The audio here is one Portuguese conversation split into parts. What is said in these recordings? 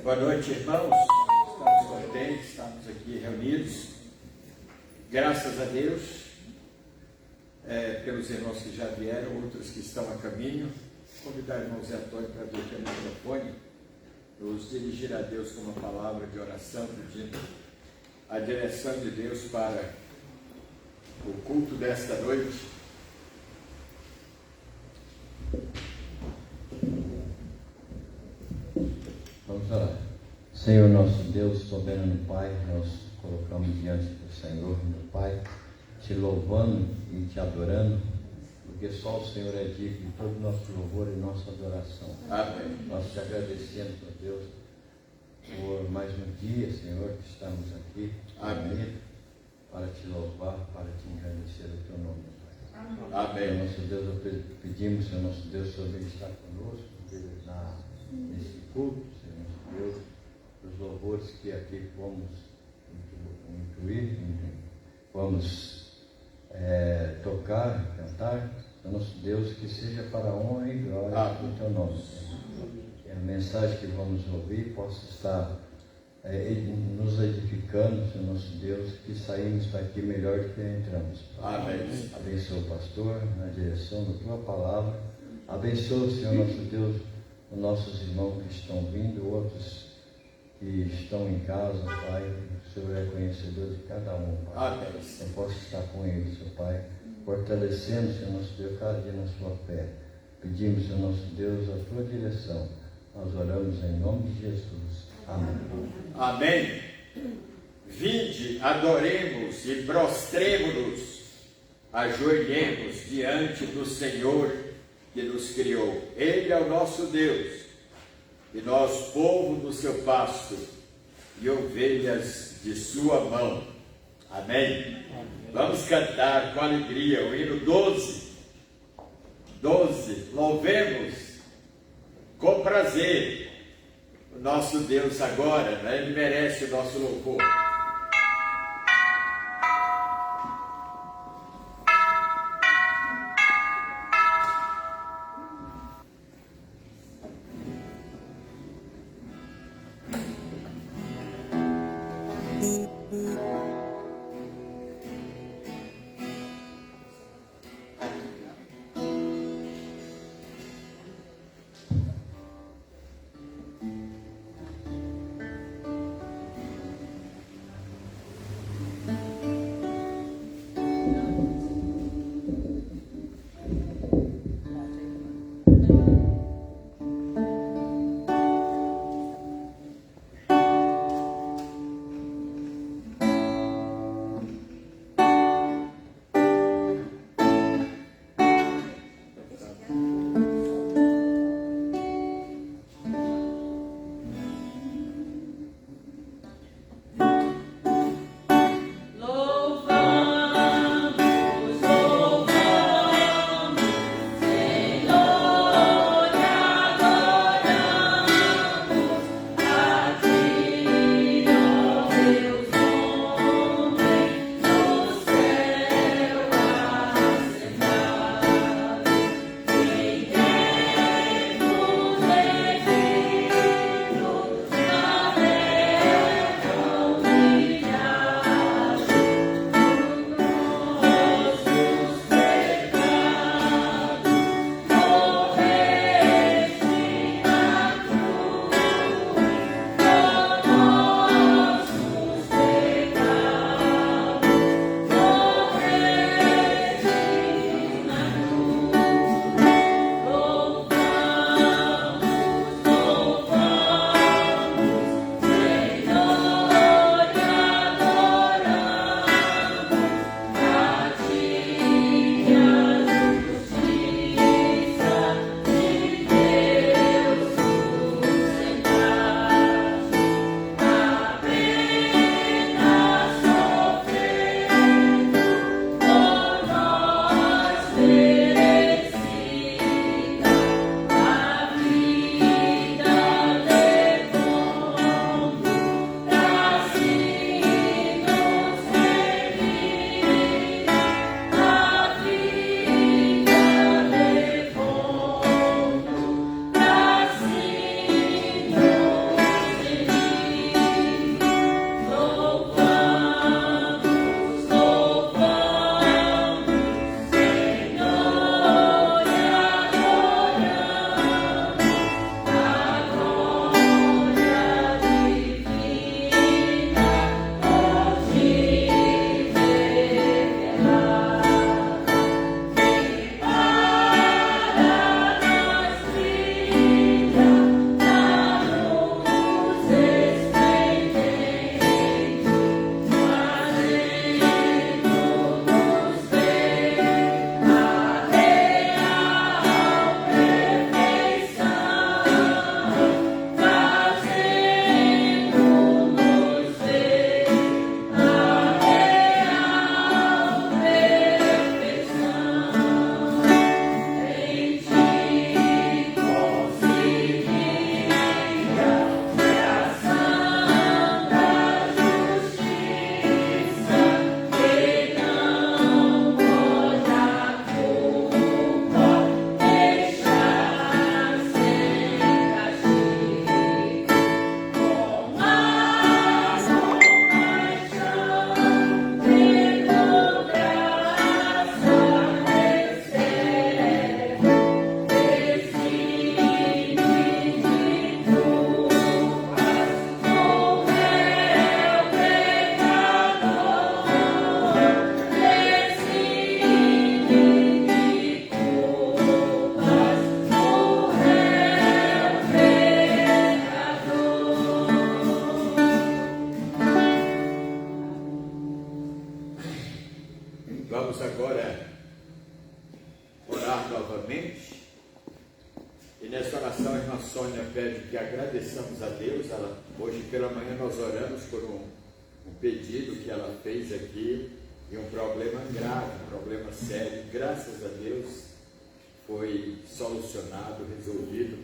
Boa noite, irmãos. Estamos contentes, estamos aqui reunidos. Graças a Deus, pelos irmãos que já vieram, outros que estão a caminho. Convidar o irmão Zé Antônio para vir aqui no microfone, nos dirigir a Deus com uma palavra de oração, pedindo a direção de Deus para o culto desta noite. Vamos orar. Senhor nosso Deus, soberano Pai, nós colocamos diante do Senhor, meu Pai, te louvando e te adorando, porque só o Senhor é digno de todo o nosso louvor e nossa adoração. Amém. Nós te agradecemos, meu Deus, por mais um dia, Senhor, que estamos aqui, Amém, para te louvar, para te engrandecer o teu nome, Pai. amém. Senhor nosso Deus, pedimos, Senhor nosso Deus, o Senhor estar conosco nesse culto, Senhor nosso Deus, os louvores que aqui vamos incluir, vamos tocar, cantar, Senhor nosso Deus, que seja para a honra e glória do teu nome, Senhor. Que a mensagem que vamos ouvir possa estar nos edificando, Senhor nosso Deus, que saímos daqui melhor do que entramos. Amém. Abençoa o pastor na direção da tua palavra. Abençoa, Senhor nosso Deus, os nossos irmãos que estão vindo, outros que estão em casa, Pai. O Senhor é conhecedor de cada um, Pai. Amém. Eu posso estar com eles, Senhor Pai, fortalecendo, Senhor nosso Deus, cada dia na sua fé. Pedimos, Senhor nosso Deus, a tua direção. Nós oramos em nome de Jesus. Amém. Amém. Vinde, adoremos e prostremo-nos, ajoelhemos diante do Senhor que nos criou. Ele é o nosso Deus, e nós, povo do seu pasto, e ovelhas de sua mão. Amém. Vamos cantar com alegria o hino 12. Louvemos com prazer o nosso Deus agora, né? Ele merece o nosso louvor. agradeçamos a Deus. Hoje pela manhã nós oramos por um pedido que ela fez aqui, e um problema grave, um problema sério. Graças a Deus foi solucionado, resolvido.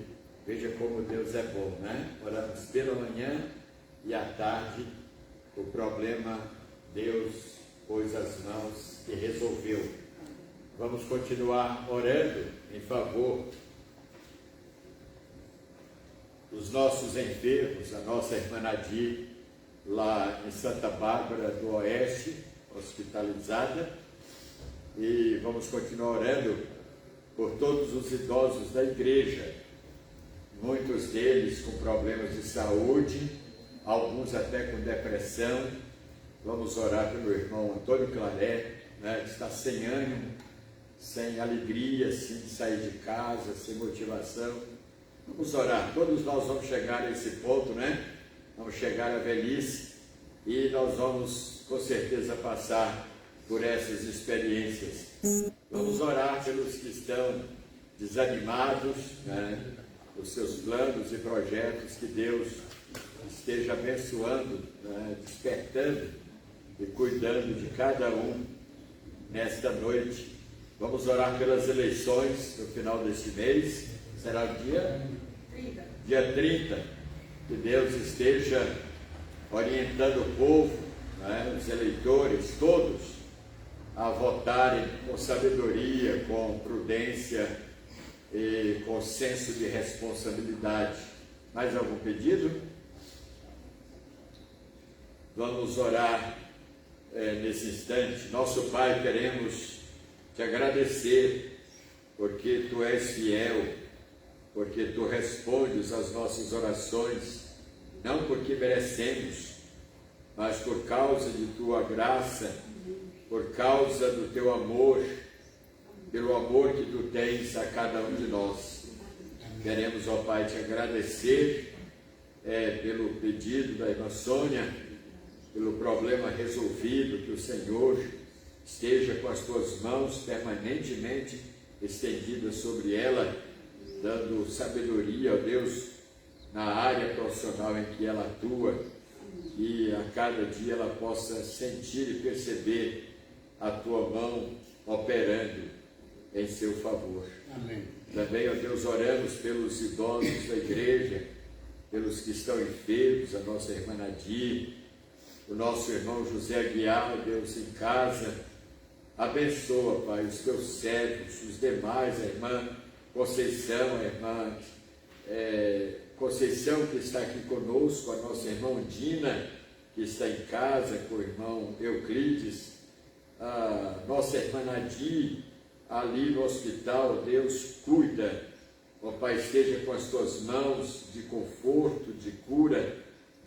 Veja como Deus é bom, né? Oramos pela manhã e à tarde, o problema Deus pôs as mãos e resolveu. Vamos continuar orando em favor dos nossos enfermos, a nossa irmã Nadir, lá em Santa Bárbara do Oeste, hospitalizada, e vamos continuar orando por todos os idosos da igreja, muitos deles com problemas de saúde, alguns até com depressão. Vamos orar pelo irmão Antônio Claré, né, que está sem ânimo, sem alegria, assim, de sair de casa, sem motivação. Vamos orar. Todos nós vamos chegar a esse ponto, né? Vamos chegar à velhice e nós vamos, com certeza, passar por essas experiências. Vamos orar pelos que estão desanimados, né? Os seus planos e projetos, que Deus esteja abençoando, né? Despertando e cuidando de cada um nesta noite. Vamos orar pelas eleições no final deste mês. Será o dia 30. Que Deus esteja orientando o povo, né, os eleitores, todos, a votarem com sabedoria, com prudência e com senso de responsabilidade. Mais algum pedido? Vamos orar nesse instante. Nosso Pai, queremos te agradecer, porque Tu és fiel, porque Tu respondes às nossas orações, não porque merecemos, mas por causa de Tua graça, por causa do Teu amor, pelo amor que Tu tens a cada um de nós. Queremos, ó Pai, te agradecer pelo pedido da irmã Sônia, pelo problema resolvido, que o Senhor esteja com as Tuas mãos permanentemente estendidas sobre ela, dando sabedoria, ó Deus, na área profissional em que ela atua, e a cada dia ela possa sentir e perceber a Tua mão operando em seu favor. Amém. Também, ó Deus, oramos pelos idosos da igreja, pelos que estão enfermos, a nossa irmã Nadir, o nosso irmão José Aguiar, Deus, em casa. Abençoa, Pai, os Teus servos, os demais, a irmã Conceição, a irmã Conceição, que está aqui conosco, a nossa irmã Undina, que está em casa com o irmão Euclides, a nossa irmã Nadir, ali no hospital. Deus, cuida, ó Pai, esteja com as Tuas mãos de conforto, de cura,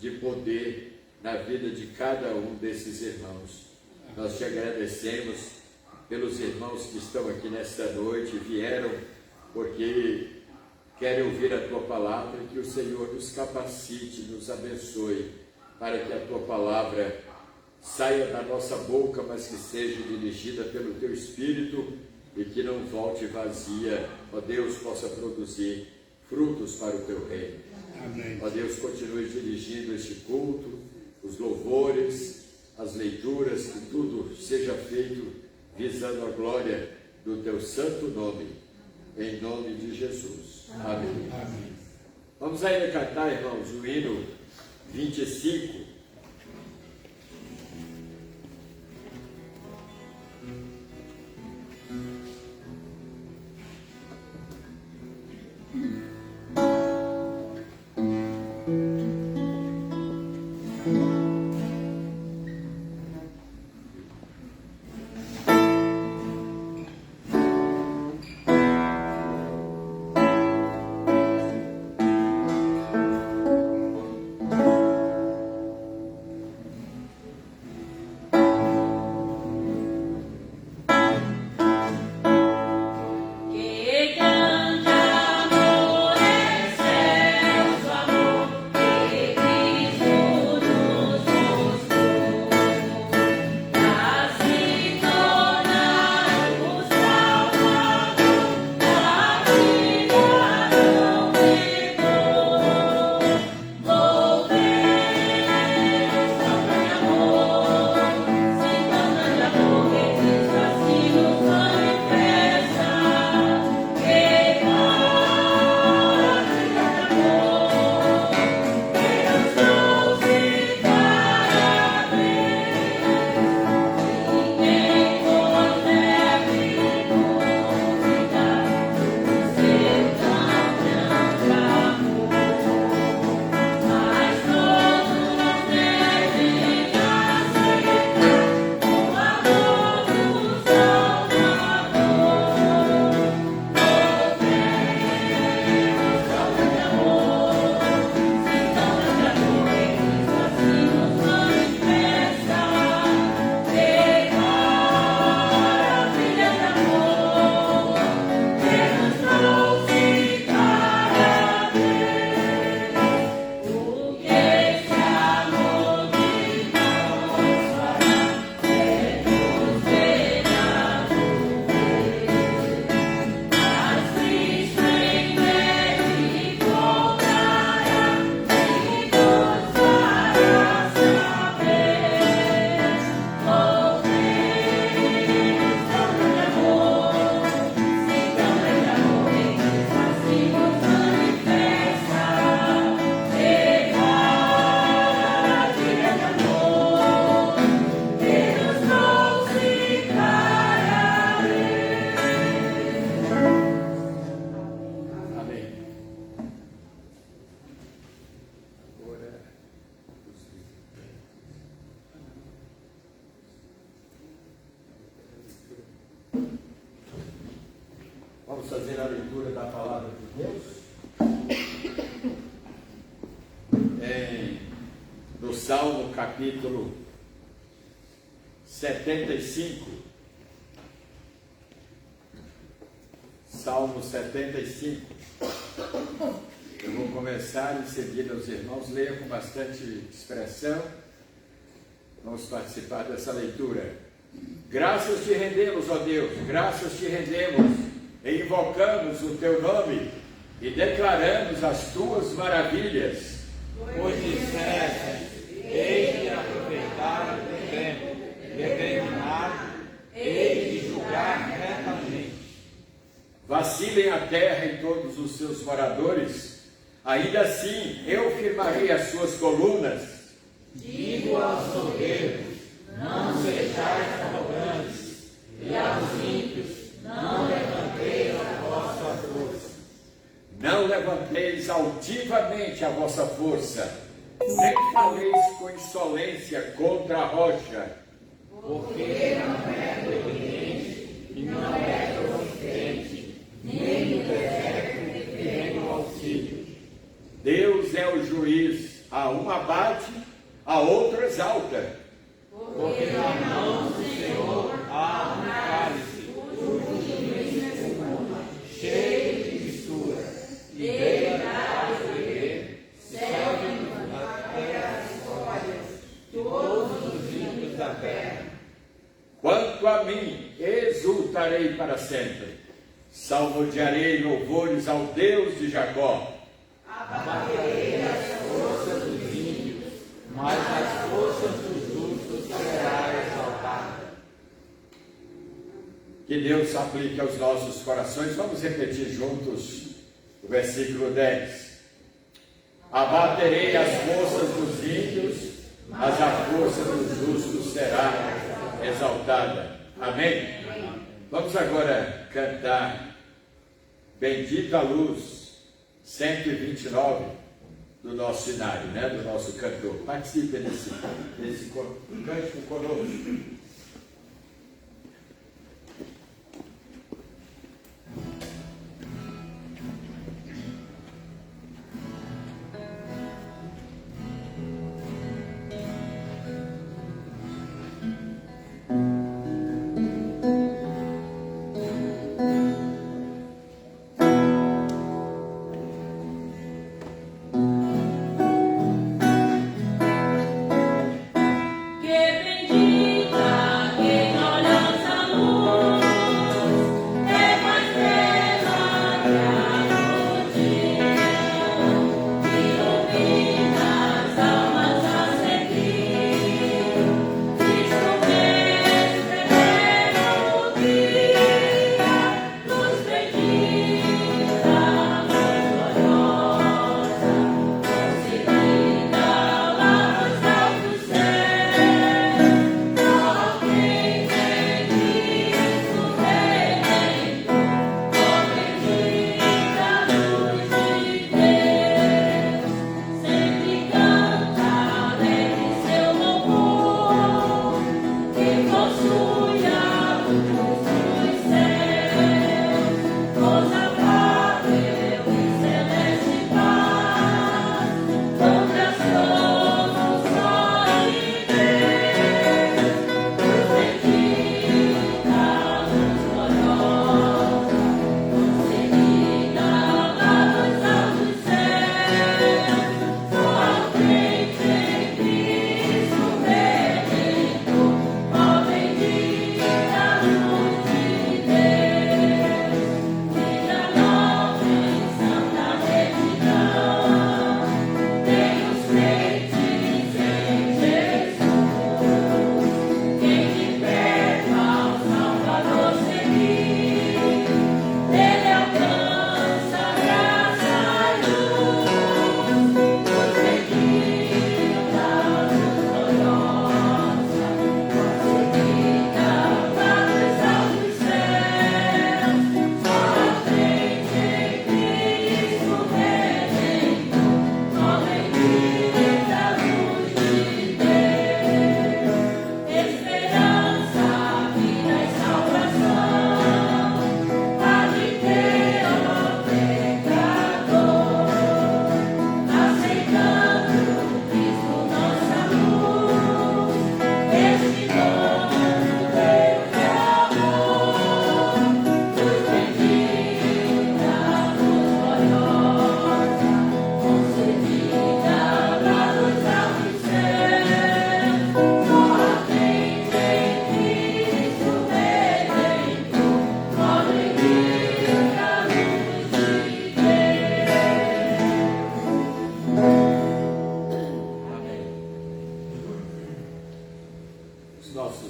de poder na vida de cada um desses irmãos. Nós te agradecemos pelos irmãos que estão aqui nesta noite, vieram porque querem ouvir a Tua palavra, que o Senhor nos capacite, nos abençoe, para que a Tua palavra saia da nossa boca, mas que seja dirigida pelo Teu Espírito e que não volte vazia, ó Deus, possa produzir frutos para o Teu reino. Amém. Ó Deus, continue dirigindo este culto, os louvores, as leituras, que tudo seja feito visando a glória do Teu santo nome, em nome de Jesus. Amém. Amém. Vamos ainda cantar, irmãos, o hino 25. fazer a leitura da palavra de Deus. No Salmo capítulo 75. Salmo 75. Eu vou começar em seguida, os irmãos leiam com bastante expressão. Vamos participar dessa leitura. Graças te rendemos, ó Deus, graças te rendemos, e invocamos o teu nome e declaramos as tuas maravilhas. Pois disseste, eis de aproveitar o teu tempo, determinar, eis de julgar retamente. Vacilem a terra e todos os seus moradores, ainda assim eu firmarei as suas colunas. Digo aos soberbos, não sejais arrogantes, e aos ímpios, não levanteis a vossa força. Não levanteis altivamente a vossa força, nem faleis com insolência contra a rocha. Porque não é providente, e não é providente, nem no deserto vem o auxílio. Deus é o juiz, a um abate, a outro exalta. Porque na mão do Senhor há um cálice, cujo juízo espuma, cheio de mistura, e dele dá a beber, servem até as escolhas, todos os ímpios da terra. Quanto a mim, exultarei para sempre. Salmodiarei louvores ao Deus de Jacó. Abaterei as forças dos ímpios, mas as forças dos justos será exaltada. Que Deus aplique aos nossos corações. Vamos repetir juntos o versículo 10. Abaterei as forças dos ímpios, mas a força dos justos será exaltada. Amém? Vamos agora cantar Bendita a Luz, 129 do nosso cenário, né? Do nosso cantor. Participe desse cântico conosco. Que bendita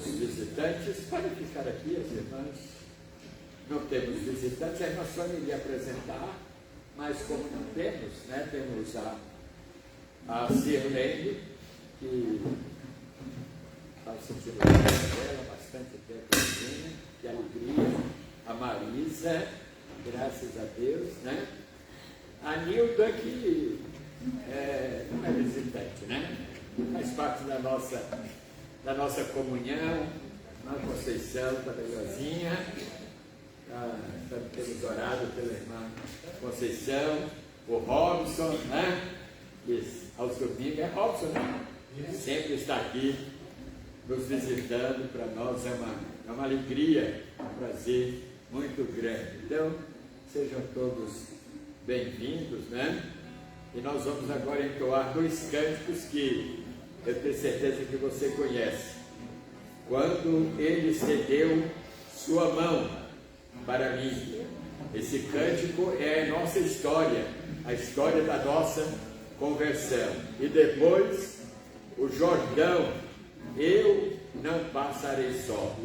nossos visitantes. Podem ficar aqui, as irmãs. Não temos visitantes, a irmã Sônia iria apresentar, mas como não temos, né, temos a Sirlene, que está sentindo a dela bastante tempo, que alegria. A Marisa, graças a Deus, né? A Nilda, que não é visitante, né? Faz parte da nossa comunhão. A Conceição, maravilhosinha. Temos orado pela irmã Conceição, o Robson, né? Aos domingos é Robson, né? Sempre está aqui nos visitando. Para nós é uma alegria, um prazer muito grande. Então, sejam todos bem-vindos, né? E nós vamos agora entoar 2 cânticos que eu tenho certeza que você conhece. Quando ele estendeu sua mão para mim. Esse cântico é a nossa história, a história da nossa conversão. E depois, o Jordão, eu não passarei só.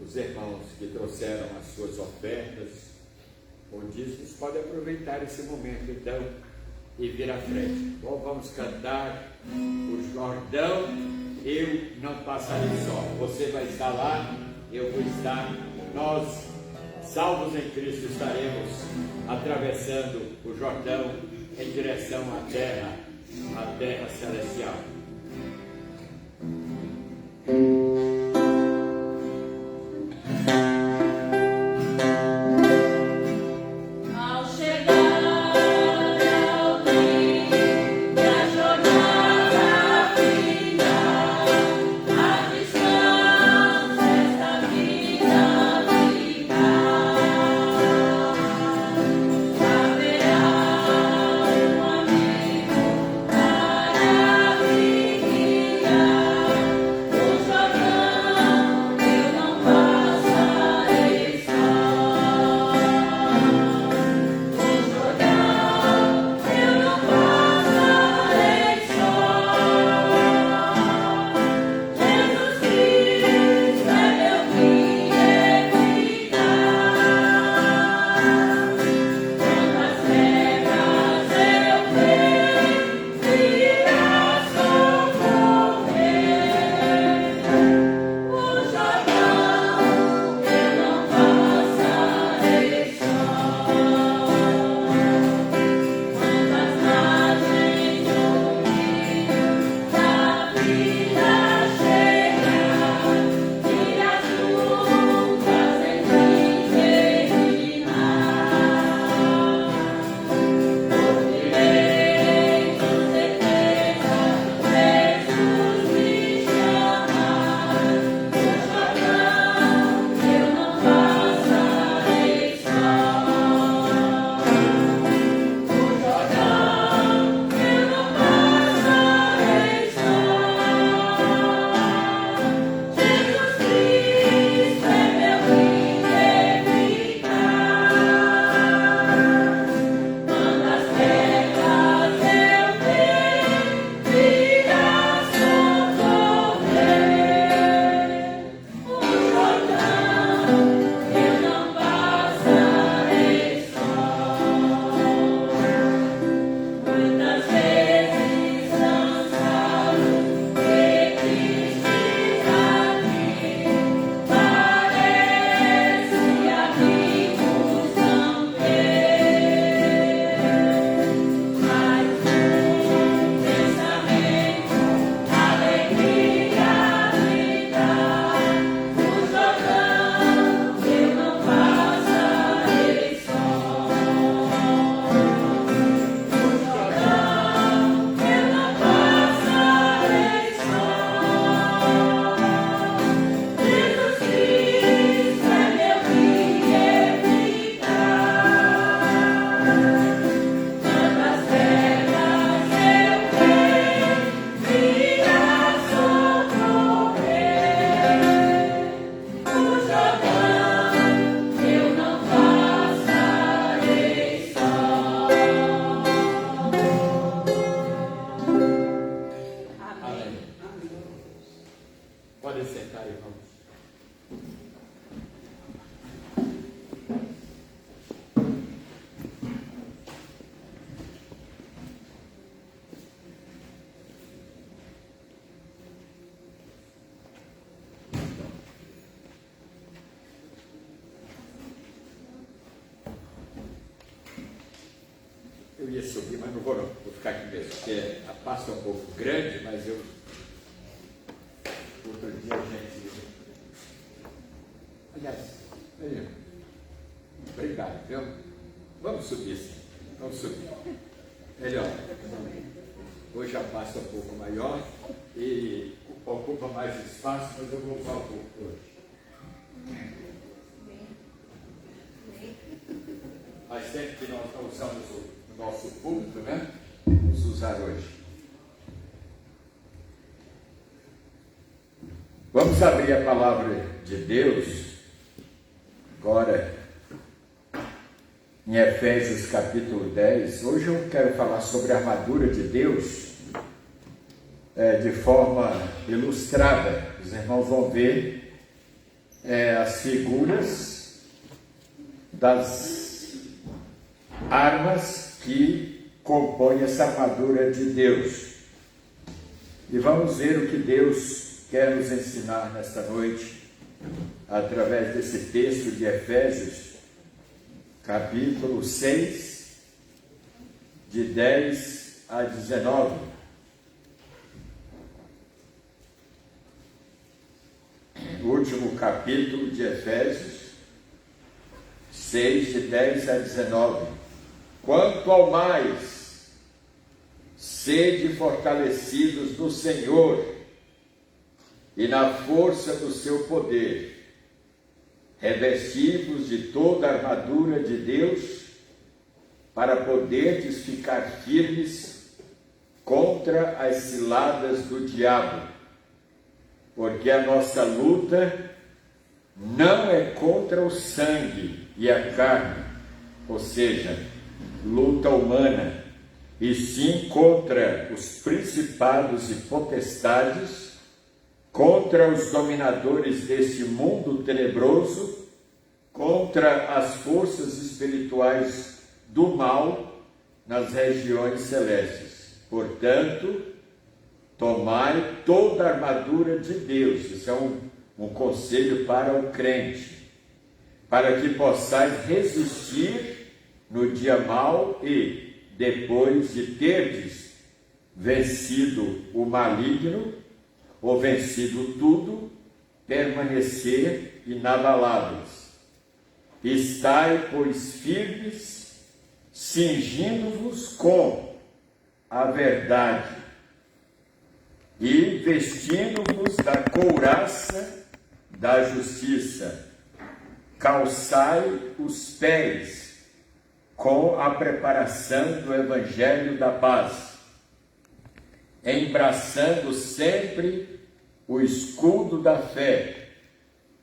os irmãos que trouxeram as suas ofertas ou dízimos podem aproveitar esse momento então e vir à frente. Bom, vamos cantar o Jordão, eu não passarei só. Você vai estar lá, eu vou estar, nós, salvos em Cristo, estaremos atravessando o Jordão em direção à terra celestial. Podem sentar, irmãos. Eu ia subir, mas não vou não. Vou ficar aqui mesmo, porque a pasta é um pouco grande, mas eu... Outro dia a gente... Aliás, aí, obrigado, viu? Vamos subir sim, vamos subir. Melhor. Hoje a pasta é um pouco maior e ocupa mais espaço, mas eu vou usar um pouco hoje. Faz tempo que nós não usamos o nosso púlpito, né? Vamos usar hoje. Vamos abrir a palavra de Deus agora em Efésios capítulo 10. Hoje eu quero falar sobre a armadura de Deus de forma ilustrada. Os irmãos vão ver as figuras das armas que compõem essa armadura de Deus. E vamos ver o que Deus quer nos ensinar nesta noite, através desse texto de Efésios, capítulo 6, de 10 a 19. O último capítulo de Efésios, 6, de 10 a 19. Quanto ao mais, sede fortalecidos no Senhor e na força do seu poder, revestivos de toda a armadura de Deus, para poderdes ficar firmes contra as ciladas do diabo, porque a nossa luta não é contra o sangue e a carne, ou seja, luta humana, e sim contra os principados e potestades, contra os dominadores deste mundo tenebroso, contra as forças espirituais do mal nas regiões celestes. Portanto, tomai toda a armadura de Deus. Isso é um conselho para o crente, para que possais resistir no dia mau e, depois de terdes vencido o maligno, ou vencido tudo, permanecer inabaláveis. Estai, pois, firmes, cingindo-vos com a verdade e vestindo-vos da couraça da justiça. Calçai os pés com a preparação do Evangelho da paz, embraçando sempre o escudo da fé,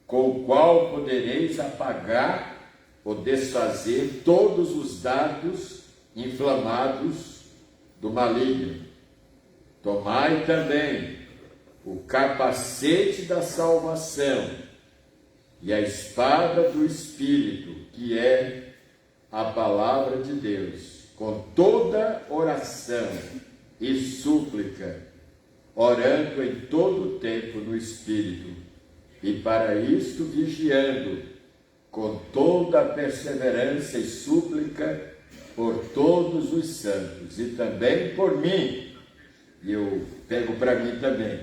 com o qual podereis apagar ou desfazer todos os dardos inflamados do maligno. Tomai também o capacete da salvação e a espada do Espírito, que é a palavra de Deus, com toda oração e súplica, orando em todo o tempo no Espírito, e para isto vigiando com toda a perseverança e súplica por todos os santos, e também por mim, e eu pego para mim também,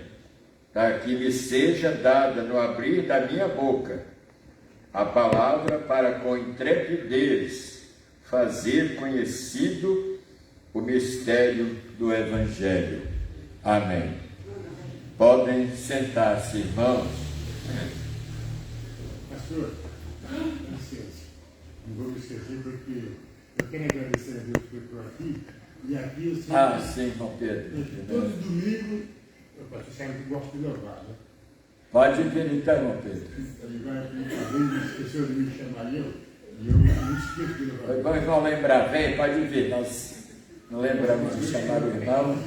para que me seja dada no abrir da minha boca a palavra, para com intrepidez fazer conhecido o mistério do Evangelho. Amém. Podem sentar-se, irmãos. Pastor, licença, não vou me esquecer, porque eu quero agradecer a Deus que eu estou aqui, e aqui eu sempre... Sim, irmão Pedro. Todo domingo, você sabe que eu gosto de louvar, né? Pode vir então, irmão Pedro. Ele vai alguém esqueceu de me chamar e eu me esqueço de louvar. Foi bom, irmão, lembrar. Vem, pode vir. Nós não lembramos de chamar o irmão.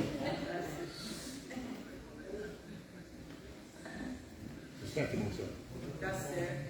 Está certo, moção? Tá certo.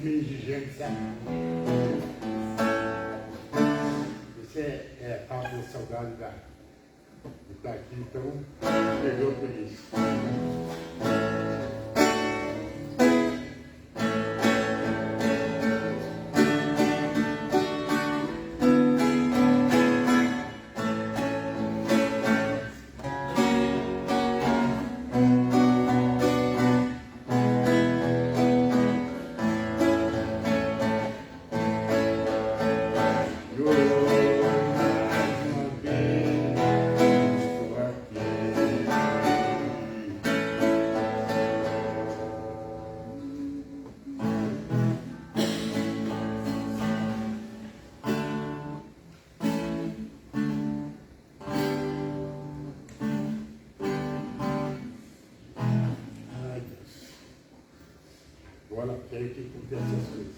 Meio exigente, sabe? Você é falta de saudade de estar aqui, então pegou por isso. Voilà, quero que acontece as coisas.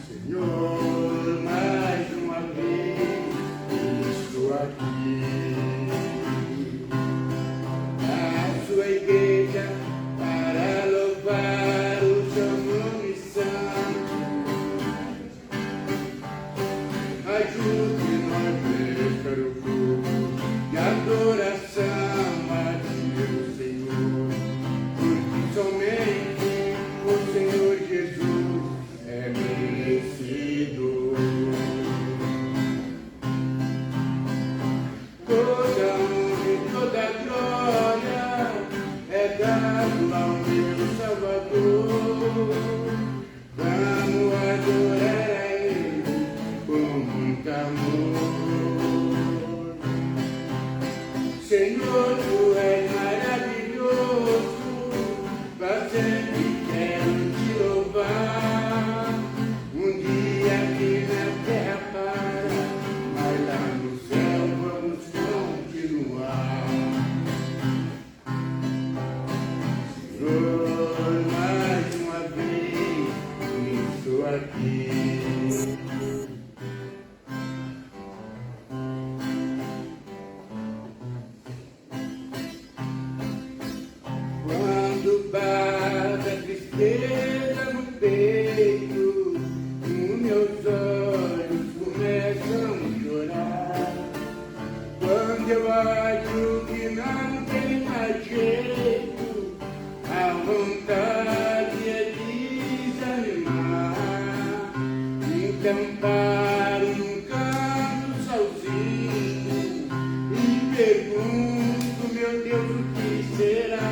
Senhor, mais uma vez estou aqui na sua igreja para louvar o seu nome santo. Ajude-nos para o fogo de adoração a Deus, Senhor, porque somente o Senhor Jesus é merecido. Toda honra e toda glória é dado ao meu Salvador. Vamos adorar a Ele com muito amor. Senhor, Tu és maravilhoso, para sempre quero Te louvar. Um dia aqui na terra para, mas lá no céu vamos continuar. Senhor, mais uma vez estou aqui. Quando bate a tristeza no peito, os meus olhos começam a chorar. Quando eu acho que não tem mais jeito, a vontade é desanimar. Então paro num canto sozinho e pergunto, meu Deus, o que será?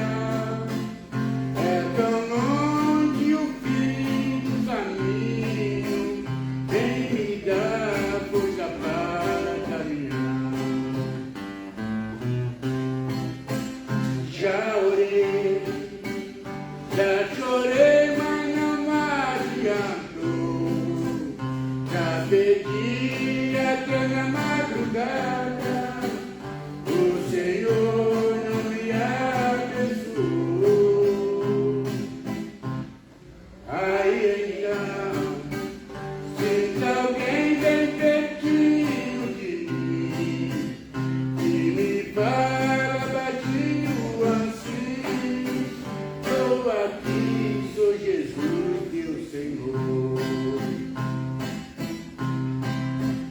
É tão longe o fim do caminho, vem me dar força para caminhar. Já orei, já chorei, mas não adiantou. Já pedi até na madrugada, o Senhor não me abençoou. Aí então, sinto alguém bem pertinho de mim, que me fala baixinho assim: estou aqui, sou Jesus, teu Senhor.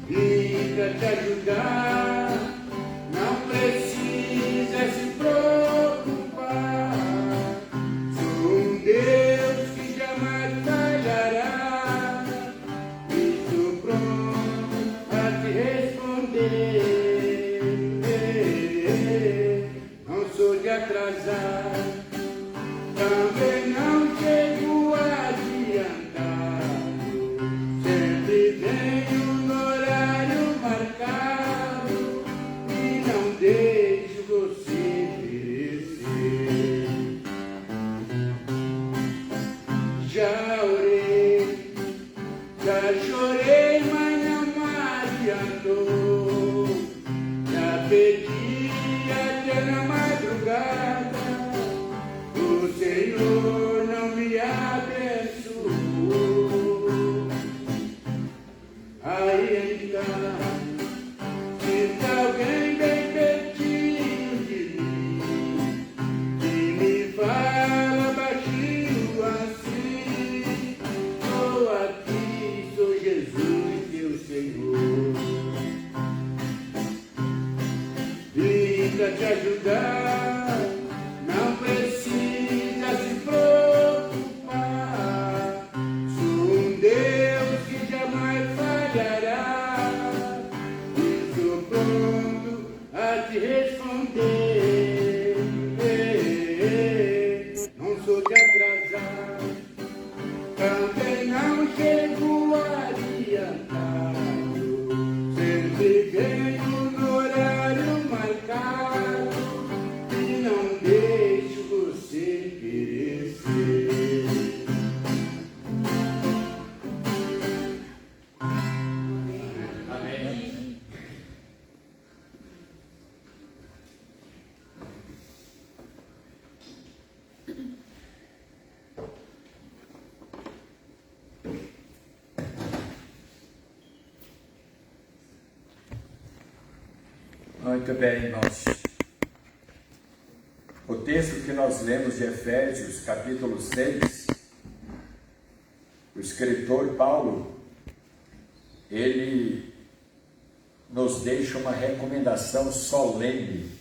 Vim pra te ajudar, não precisa se preocupar. Sou um Deus que jamais falhará. Estou pronto a te responder. Não sou de atrasar, também não chego adiantado. Sempre venho no horário marcado e não deixo você perecer. Já orei, já chorei, mas não adiantou. Já pedi até na madrugada, o Senhor não me abençoou. Aí então, sinto alguém bem pertinho de mim, que me fala baixinho assim: estou aqui, sou Jesus, teu Senhor. Vim pra te ajudar, não precisa se preocupar. Sou um Deus que jamais falhará. Estou pronto a te responder. Não sou de atrasar, também não chego adiantado. Sempre venho Muito bem, irmãos. O texto que nós lemos de Efésios, capítulo 6, o escritor Paulo, ele nos deixa uma recomendação solene,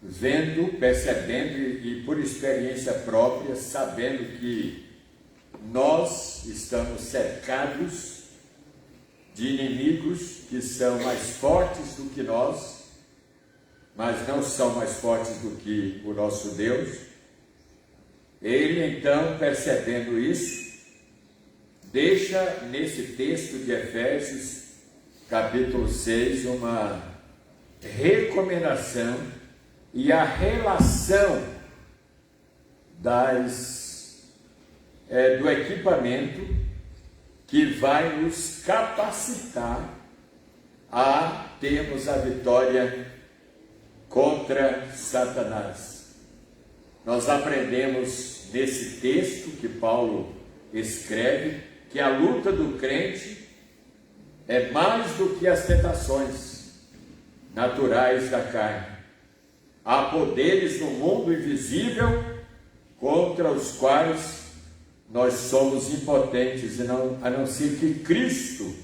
vendo, percebendo e por experiência própria, sabendo que nós estamos cercados de inimigos que são mais fortes do que nós, mas não são mais fortes do que o nosso Deus. Ele então, percebendo isso, deixa nesse texto de Efésios, capítulo 6, uma recomendação e a relação do equipamento que vai nos capacitar a termos a vitória contra Satanás. Nós aprendemos nesse texto que Paulo escreve que a luta do crente é mais do que as tentações naturais da carne. Há poderes no mundo invisível contra os quais nós somos impotentes, a não ser que Cristo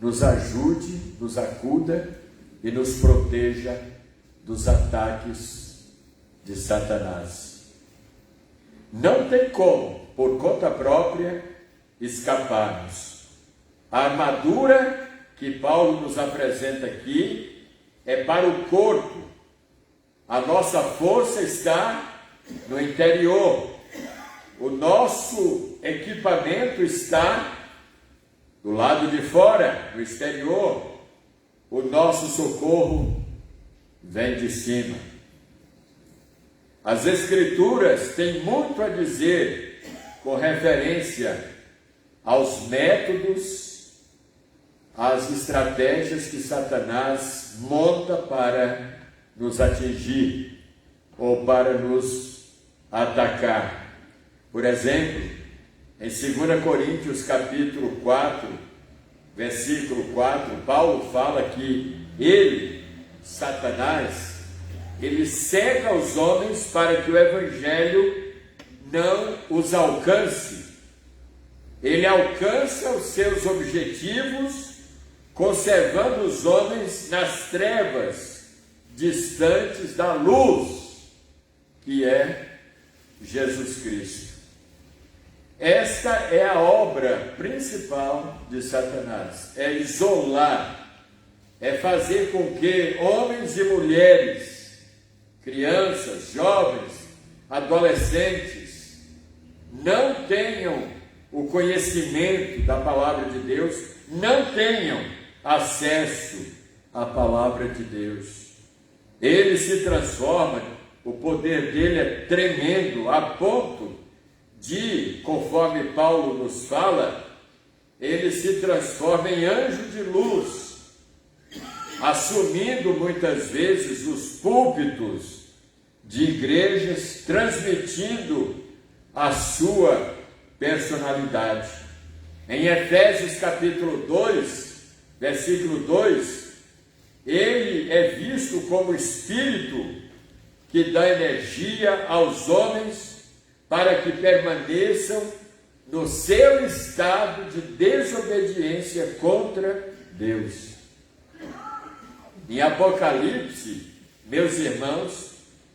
nos ajude, nos acuda e nos proteja dos ataques de Satanás. Não tem como, por conta própria, escaparmos. A armadura que Paulo nos apresenta aqui é para o corpo. A nossa força está no interior. O nosso equipamento está do lado de fora, no exterior. O nosso socorro vem de cima. As Escrituras têm muito a dizer com referência aos métodos, às estratégias que Satanás monta para nos atingir ou para nos atacar. Por exemplo, em 2 Coríntios capítulo 4, versículo 4, Paulo fala que ele, Satanás, ele cega os homens para que o evangelho não os alcance. Ele alcança os seus objetivos conservando os homens nas trevas, distantes da luz, que é Jesus Cristo. Esta é a obra principal de Satanás, é isolar, é fazer com que homens e mulheres, crianças, jovens, adolescentes, não tenham o conhecimento da palavra de Deus, não tenham acesso à palavra de Deus. Ele se transforma, o poder dele é tremendo, a ponto de, conforme Paulo nos fala, ele se transforma em anjo de luz, assumindo muitas vezes os púlpitos de igrejas, transmitindo a sua personalidade. Em Efésios capítulo 2, versículo 2, ele é visto como espírito que dá energia aos homens para que permaneçam no seu estado de desobediência contra Deus. Em Apocalipse, meus irmãos,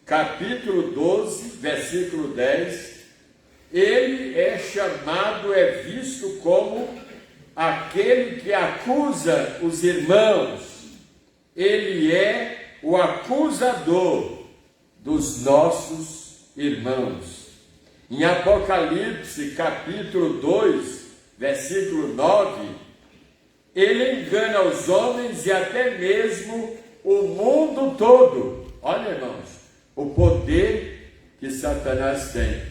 capítulo 12, versículo 10, ele é chamado, é visto como aquele que acusa os irmãos. Ele é o acusador dos nossos irmãos. Em Apocalipse, capítulo 2, versículo 9, ele engana os homens e até mesmo o mundo todo. Olha, irmãos, o poder que Satanás tem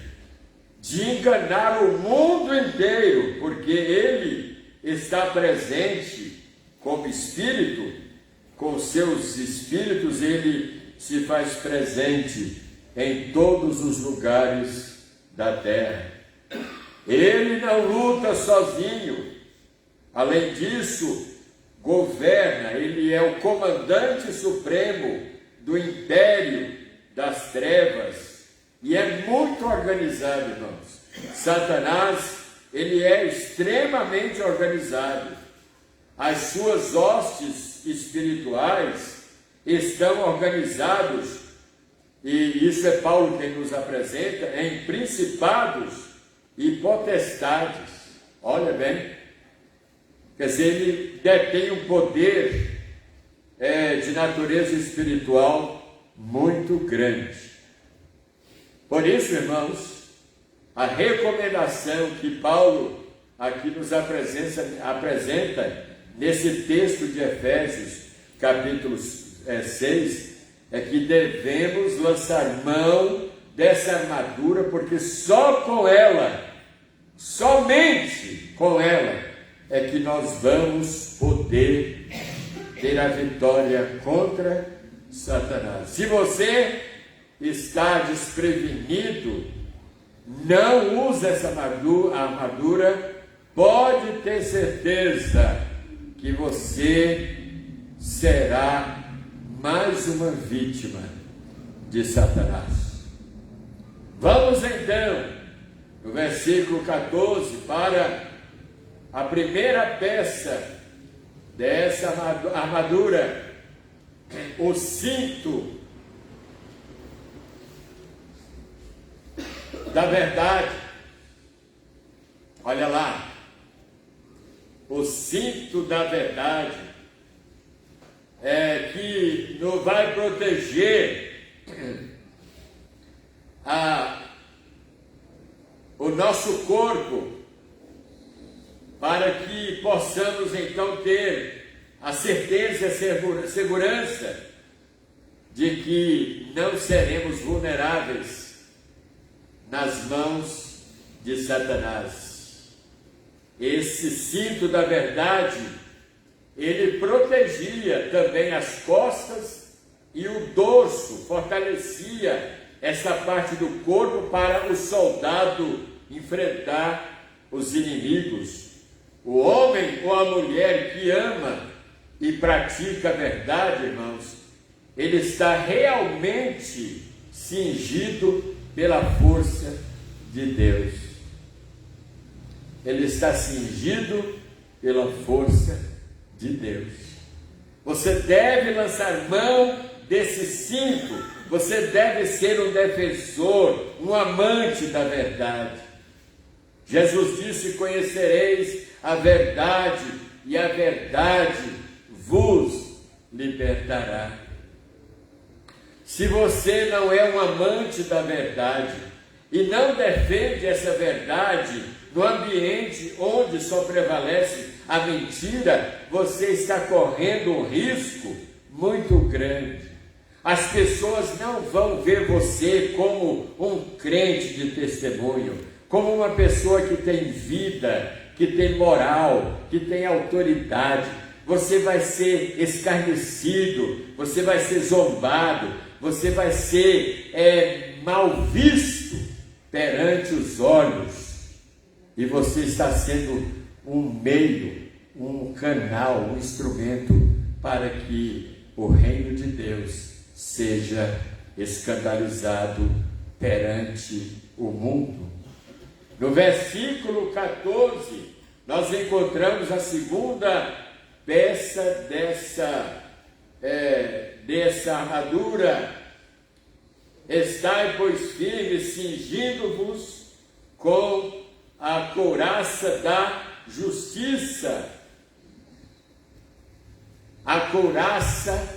de enganar o mundo inteiro, porque ele está presente como espírito, com seus espíritos ele se faz presente em todos os lugares da terra. Ele não luta sozinho. Além disso, governa, ele é o comandante supremo do império das trevas e é muito organizado, irmãos. Satanás, ele é extremamente organizado. As suas hostes espirituais estão organizados, e isso é Paulo quem nos apresenta, em principados e potestades. Olha bem, quer dizer, ele detém um poder de natureza espiritual muito grande. Por isso, irmãos, a recomendação que Paulo aqui nos apresenta nesse texto de Efésios, capítulo 6, é que devemos lançar mão dessa armadura, porque só com ela, somente com ela, é que nós vamos poder ter a vitória contra Satanás. Se você está desprevenido, não usa essa armadura, pode ter certeza que você será mais uma vítima de Satanás. Vamos então, no versículo 14, para a primeira peça dessa armadura, o cinto da verdade. Olha lá, o cinto da verdade que nos vai proteger o nosso corpo, para que possamos então ter a certeza e a segurança de que não seremos vulneráveis nas mãos de Satanás. Esse cinto da verdade, ele protegia também as costas e o dorso, fortalecia essa parte do corpo para o soldado enfrentar os inimigos. O homem ou a mulher que ama e pratica a verdade, irmãos, ele está realmente cingido pela força de Deus. Ele está cingido pela força de Deus. Você deve lançar mão desse cinto. Você deve ser um defensor, um amante da verdade. Jesus disse: conhecereis a verdade, e a verdade vos libertará. Se você não é um amante da verdade e não defende essa verdade no ambiente onde só prevalece a mentira, você está correndo um risco muito grande. As pessoas não vão ver você como um crente de testemunho, como uma pessoa que tem vida, que tem moral, que tem autoridade. Você vai ser escarnecido, você vai ser zombado, você vai ser mal visto perante os olhos, e você está sendo um meio, um canal, um instrumento para que o reino de Deus seja escandalizado perante o mundo. No versículo 14, nós encontramos a segunda peça dessa armadura. Estai, pois, firmes, cingindo-vos com a couraça da justiça. A couraça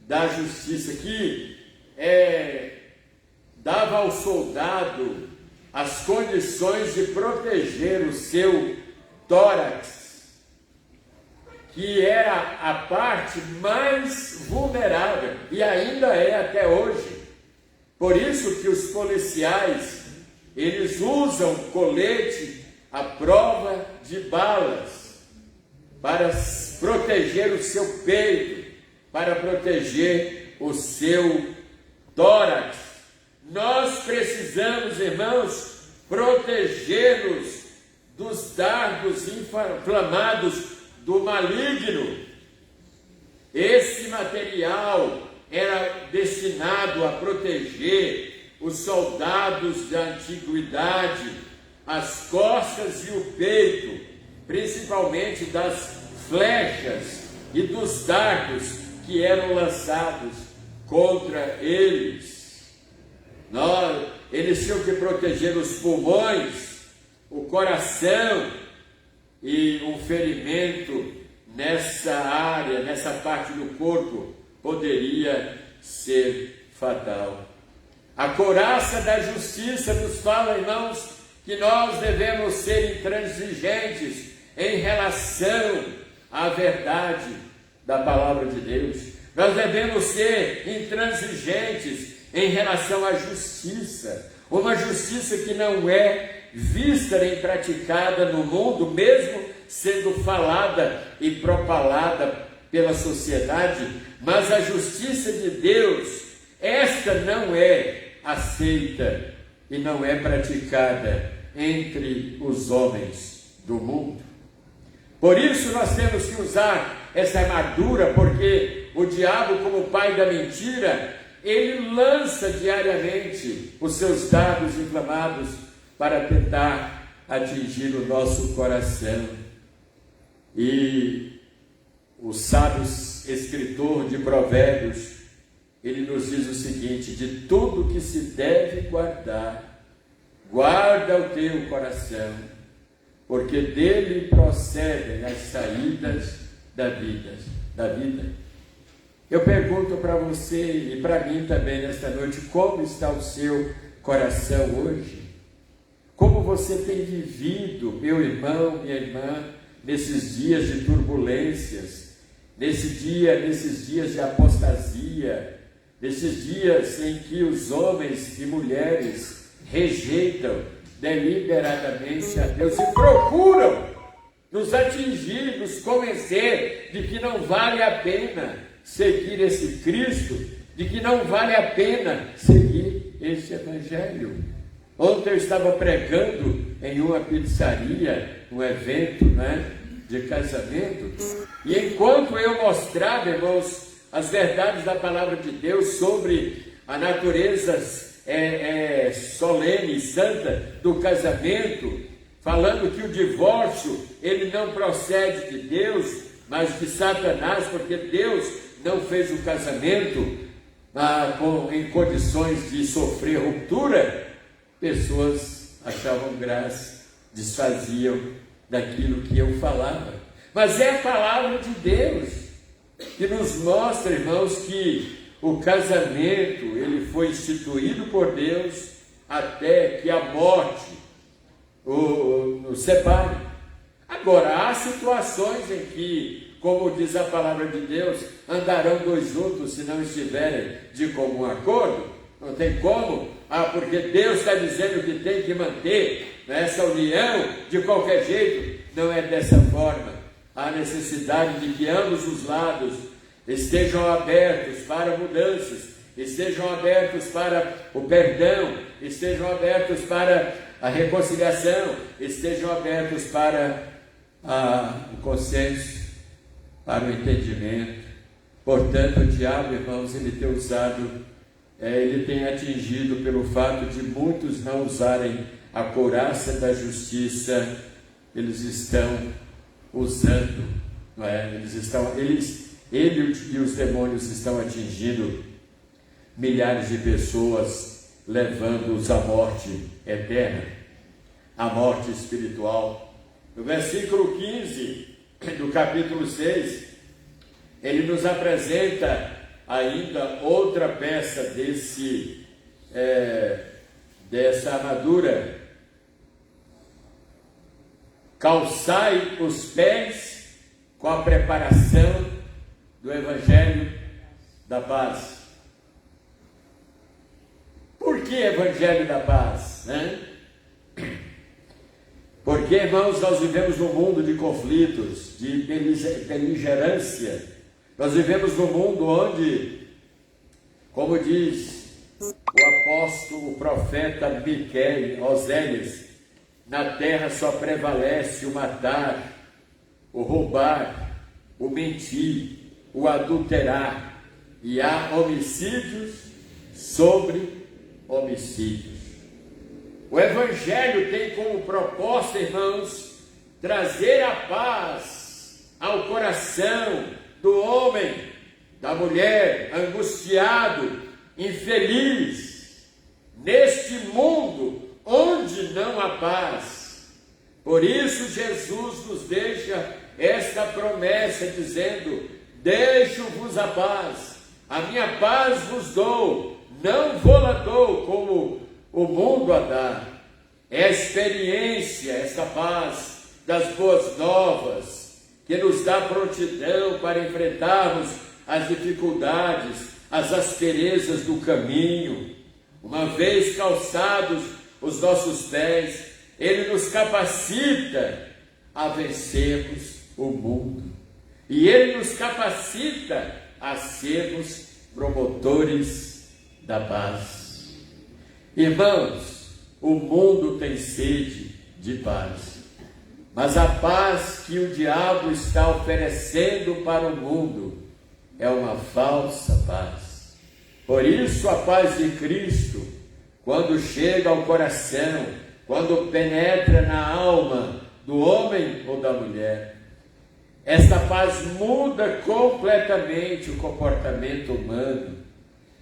da justiça, que dava ao soldado as condições de proteger o seu tórax, que era a parte mais vulnerável, e ainda é até hoje. Por isso que os policiais, eles usam colete à prova de balas, para proteger o seu peito, para proteger o seu tórax. Nós precisamos, irmãos, proteger-nos dos dardos inflamados do maligno, material era destinado a proteger os soldados da antiguidade, as costas e o peito, principalmente das flechas e dos dardos que eram lançados contra eles. Eles tinham que proteger os pulmões, o coração, e um ferimento nessa área, nessa parte do corpo, poderia ser fatal. A couraça da justiça nos fala, irmãos, que nós devemos ser intransigentes em relação à verdade da palavra de Deus. Nós devemos ser intransigentes em relação à justiça, uma justiça que não é vista nem praticada no mundo, mesmo sendo falada e propalada pela sociedade, mas a justiça de Deus, esta não é aceita e não é praticada entre os homens do mundo. Por isso nós temos que usar essa armadura, porque o diabo, como pai da mentira, ele lança diariamente os seus dardos inflamados para tentar atingir o nosso coração. E o sábio escritor de Provérbios, ele nos diz o seguinte: de tudo que se deve guardar, guarda o teu coração, porque dele procedem as saídas da vida. Eu pergunto para você e para mim também nesta noite, como está o seu coração hoje? Como você tem vivido, meu irmão, minha irmã, nesses dias de turbulências, nesses dias de apostasia, nesses dias em que os homens e mulheres rejeitam deliberadamente a Deus e procuram nos atingir, nos convencer de que não vale a pena seguir esse Cristo, de que não vale a pena seguir esse Evangelho. Ontem eu estava pregando em uma pizzaria, um evento, de casamento, e enquanto eu mostrava, irmãos, as verdades da palavra de Deus sobre a natureza solene e santa do casamento, falando que o divórcio, ele não procede de Deus, mas de Satanás, porque Deus não fez o casamento em condições de sofrer ruptura, pessoas achavam graça, desfaziam daquilo que eu falava. Mas é a palavra de Deus que nos mostra, irmãos, que o casamento, ele foi instituído por Deus até que a morte nos separe. Agora, há situações em que, como diz a palavra de Deus, andarão dois juntos se não estiverem de comum acordo. Não tem como, porque Deus está dizendo que tem que manter essa união de qualquer jeito. Não é dessa forma. Há necessidade de que ambos os lados estejam abertos para mudanças, estejam abertos para o perdão, estejam abertos para a reconciliação, estejam abertos para o consenso, para o entendimento. Portanto, o diabo, irmãos, ele tem usado, ele tem atingido pelo fato de muitos não usarem a couraça da justiça, eles estão usando, ele e os demônios estão atingindo milhares de pessoas, levando-os à morte eterna, à morte espiritual. No versículo 15 do capítulo 6, ele nos apresenta ainda outra peça dessa armadura. Calçai os pés com a preparação do Evangelho da paz. Por que Evangelho da paz? Porque, irmãos, nós vivemos num mundo de conflitos, de beligerância. Nós vivemos num mundo onde, como diz o apóstolo, o profeta Oséias, na terra só prevalece o matar, o roubar, o mentir, o adulterar, e há homicídios sobre homicídios. O Evangelho tem como proposta, irmãos, trazer a paz ao coração do homem, da mulher, angustiado, infeliz, neste mundo onde não há paz. Por isso Jesus nos deixa esta promessa dizendo: deixo-vos a paz, a minha paz vos dou, não vou-la dou como o mundo a dá. É a experiência, essa paz das boas novas, que nos dá prontidão para enfrentarmos as dificuldades, as asperezas do caminho. Uma vez calçados os nossos pés, Ele nos capacita a vencermos o mundo. E Ele nos capacita a sermos promotores da paz. Irmãos, o mundo tem sede de paz, mas a paz que o diabo está oferecendo para o mundo é uma falsa paz. Por isso a paz de Cristo, quando chega ao coração, quando penetra na alma do homem ou da mulher, esta paz muda completamente o comportamento humano.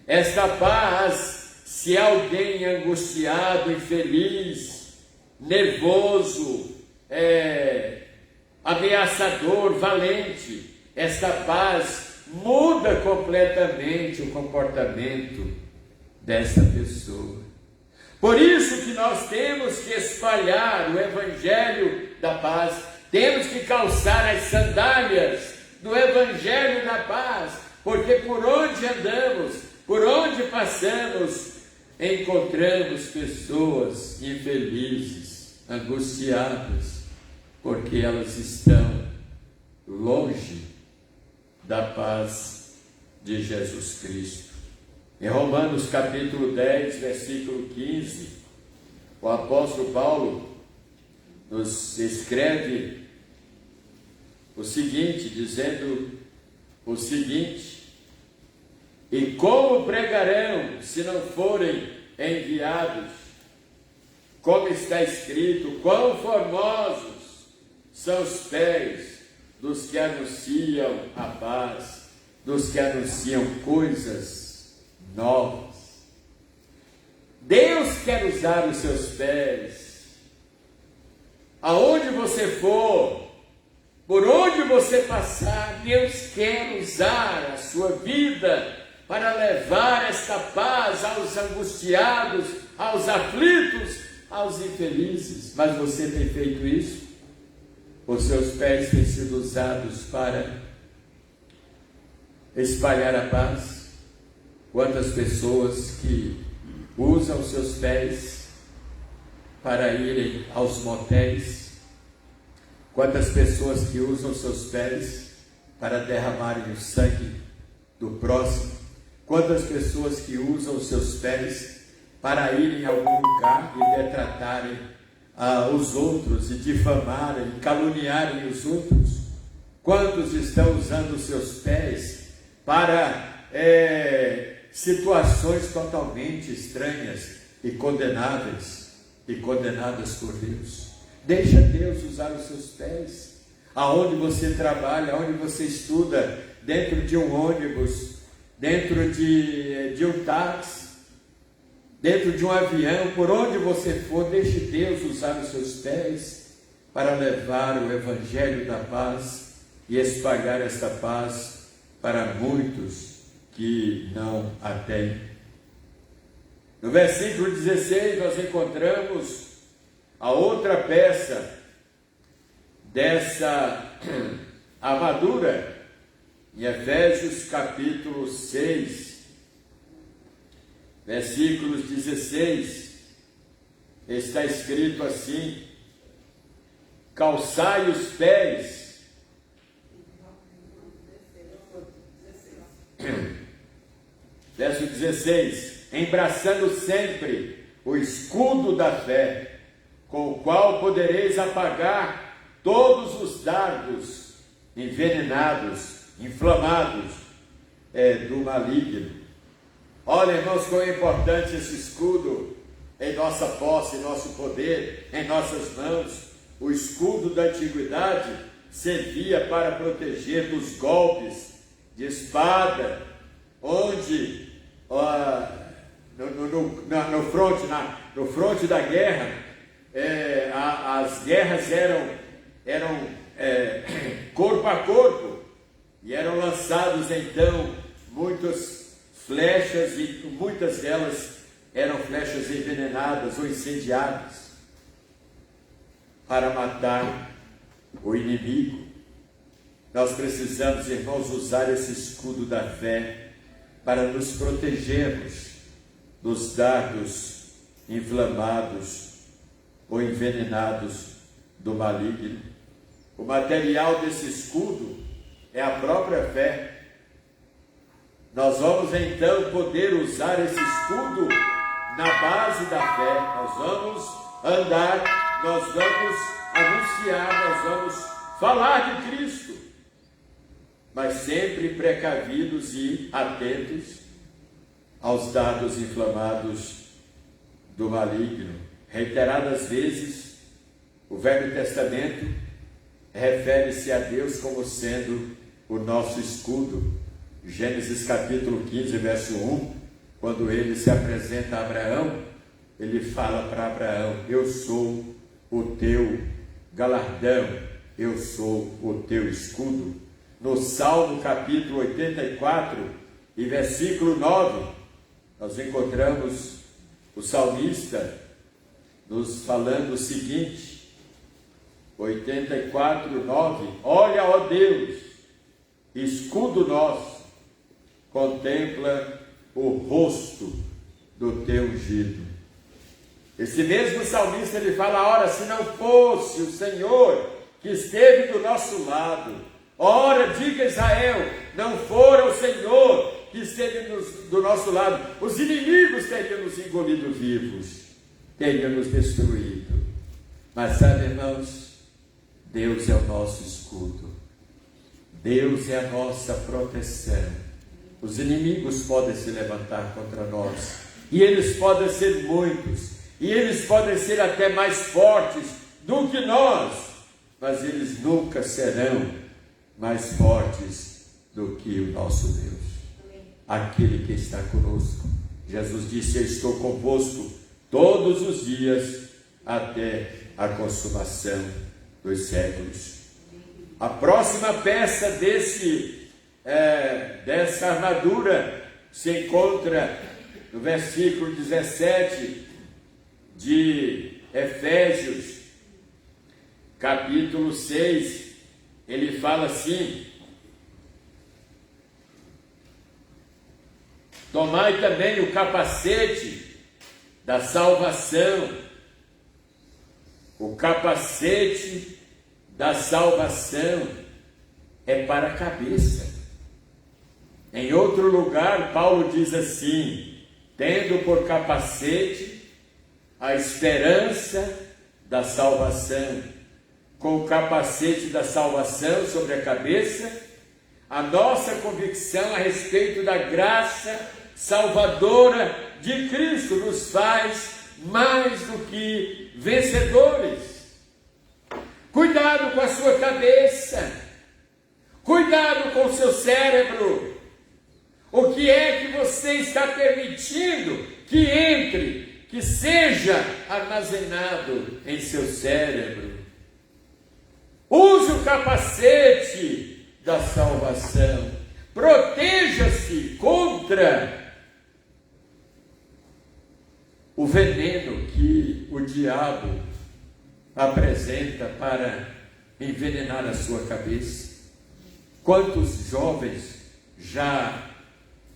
Esta paz, se alguém angustiado, infeliz, nervoso, ameaçador, valente, esta paz muda completamente o comportamento dessa pessoa. Por isso que nós temos que espalhar o Evangelho da paz, temos que calçar as sandálias do Evangelho da paz, porque por onde andamos, por onde passamos, encontramos pessoas infelizes, angustiadas, porque elas estão longe da paz de Jesus Cristo. Em Romanos capítulo 10, versículo 15, o apóstolo Paulo nos escreve o seguinte, dizendo o seguinte: e como pregarão se não forem enviados? Como está escrito: quão formosos são os pés dos que anunciam a paz, dos que anunciam coisas novas. Deus quer usar os seus pés. Aonde você for, por onde você passar, Deus quer usar a sua vida para levar esta paz aos angustiados, aos aflitos, aos infelizes. Mas você tem feito isso? Os seus pés têm sido usados para espalhar a paz? Quantas pessoas que usam os seus pés para irem aos motéis? Quantas pessoas que usam os seus pés para derramarem o sangue do próximo? Quantas pessoas que usam os seus pés para irem a algum lugar e detratarem os outros, e difamarem, e caluniarem os outros? Quantos estão usando os seus pés para situações totalmente estranhas e condenáveis, e condenadas por Deus? Deixa Deus usar os seus pés. Aonde você trabalha, aonde você estuda, dentro de um ônibus, dentro de um táxi, dentro de um avião, por onde você for, deixe Deus usar os seus pés para levar o Evangelho da paz e espalhar esta paz para muitos que não a têm. No versículo 16 nós encontramos a outra peça dessa armadura, em Efésios capítulo 6, versículos 16, está escrito assim: calçai os pés, verso 16, embraçando sempre o escudo da fé, com o qual podereis apagar todos os dardos envenenados inflamados do maligno. Olha, irmãos, como é importante esse escudo em nossa posse, em nosso poder, em nossas mãos. O escudo da antiguidade servia para proteger dos golpes de espada, onde no fronte da guerra, as guerras eram corpo a corpo, e eram lançados então muitas flechas, e muitas delas eram flechas envenenadas ou incendiadas para matar o inimigo. Nós precisamos, irmãos, usar esse escudo da fé para nos protegermos dos dardos inflamados ou envenenados do maligno. O material desse escudo é a própria fé. Nós vamos então poder usar esse escudo na base da fé. Nós vamos andar, nós vamos anunciar, nós vamos falar de Cristo, mas sempre precavidos e atentos aos dardos inflamados do maligno. Reiteradas vezes, o Velho Testamento refere-se a Deus como sendo o nosso escudo. Gênesis capítulo 15, verso 1, quando ele se apresenta a Abraão, ele fala para Abraão: eu sou o teu galardão, eu sou o teu escudo. No Salmo capítulo 84 e versículo 9, nós encontramos o salmista nos falando o seguinte, 84, 9, olha, ó Deus, escudo nosso, contempla o rosto do teu ungido. Esse mesmo salmista, ele fala: ora, se não fosse o Senhor que esteve do nosso lado, ora, diga Israel, não fora o Senhor que esteve do nosso lado, os inimigos teriam nos engolido vivos, teriam nos destruído. Mas sabe, irmãos, Deus é o nosso escudo, Deus é a nossa proteção. Os inimigos podem se levantar contra nós, e eles podem ser muitos, e eles podem ser até mais fortes do que nós, mas eles nunca serão mais fortes do que o nosso Deus, aquele que está conosco. Jesus disse: eu estou convosco todos os dias até a consumação dos séculos. A próxima peça dessa armadura se encontra no versículo 17 de Efésios, capítulo 6. Ele fala assim: tomai também o capacete da salvação. O capacete da salvação é para a cabeça. Em outro lugar, Paulo diz assim: tendo por capacete a esperança da salvação. Com o capacete da salvação sobre a cabeça, a nossa convicção a respeito da graça salvadora de Cristo nos faz mais do que vencedores. Cuidado com a sua cabeça, cuidado com o seu cérebro. O que é que você está permitindo que entre, que seja armazenado em seu cérebro? Use o capacete da salvação. Proteja-se contra o veneno que o diabo apresenta para envenenar a sua cabeça. Quantos jovens já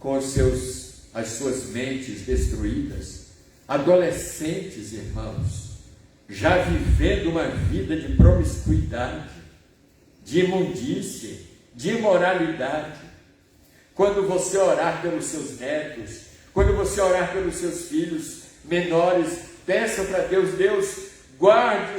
com as suas mentes destruídas, adolescentes, irmãos, já vivendo uma vida de promiscuidade, de imundícia, de imoralidade. Quando você orar pelos seus netos, quando você orar pelos seus filhos menores, peça para Deus: Deus, guarde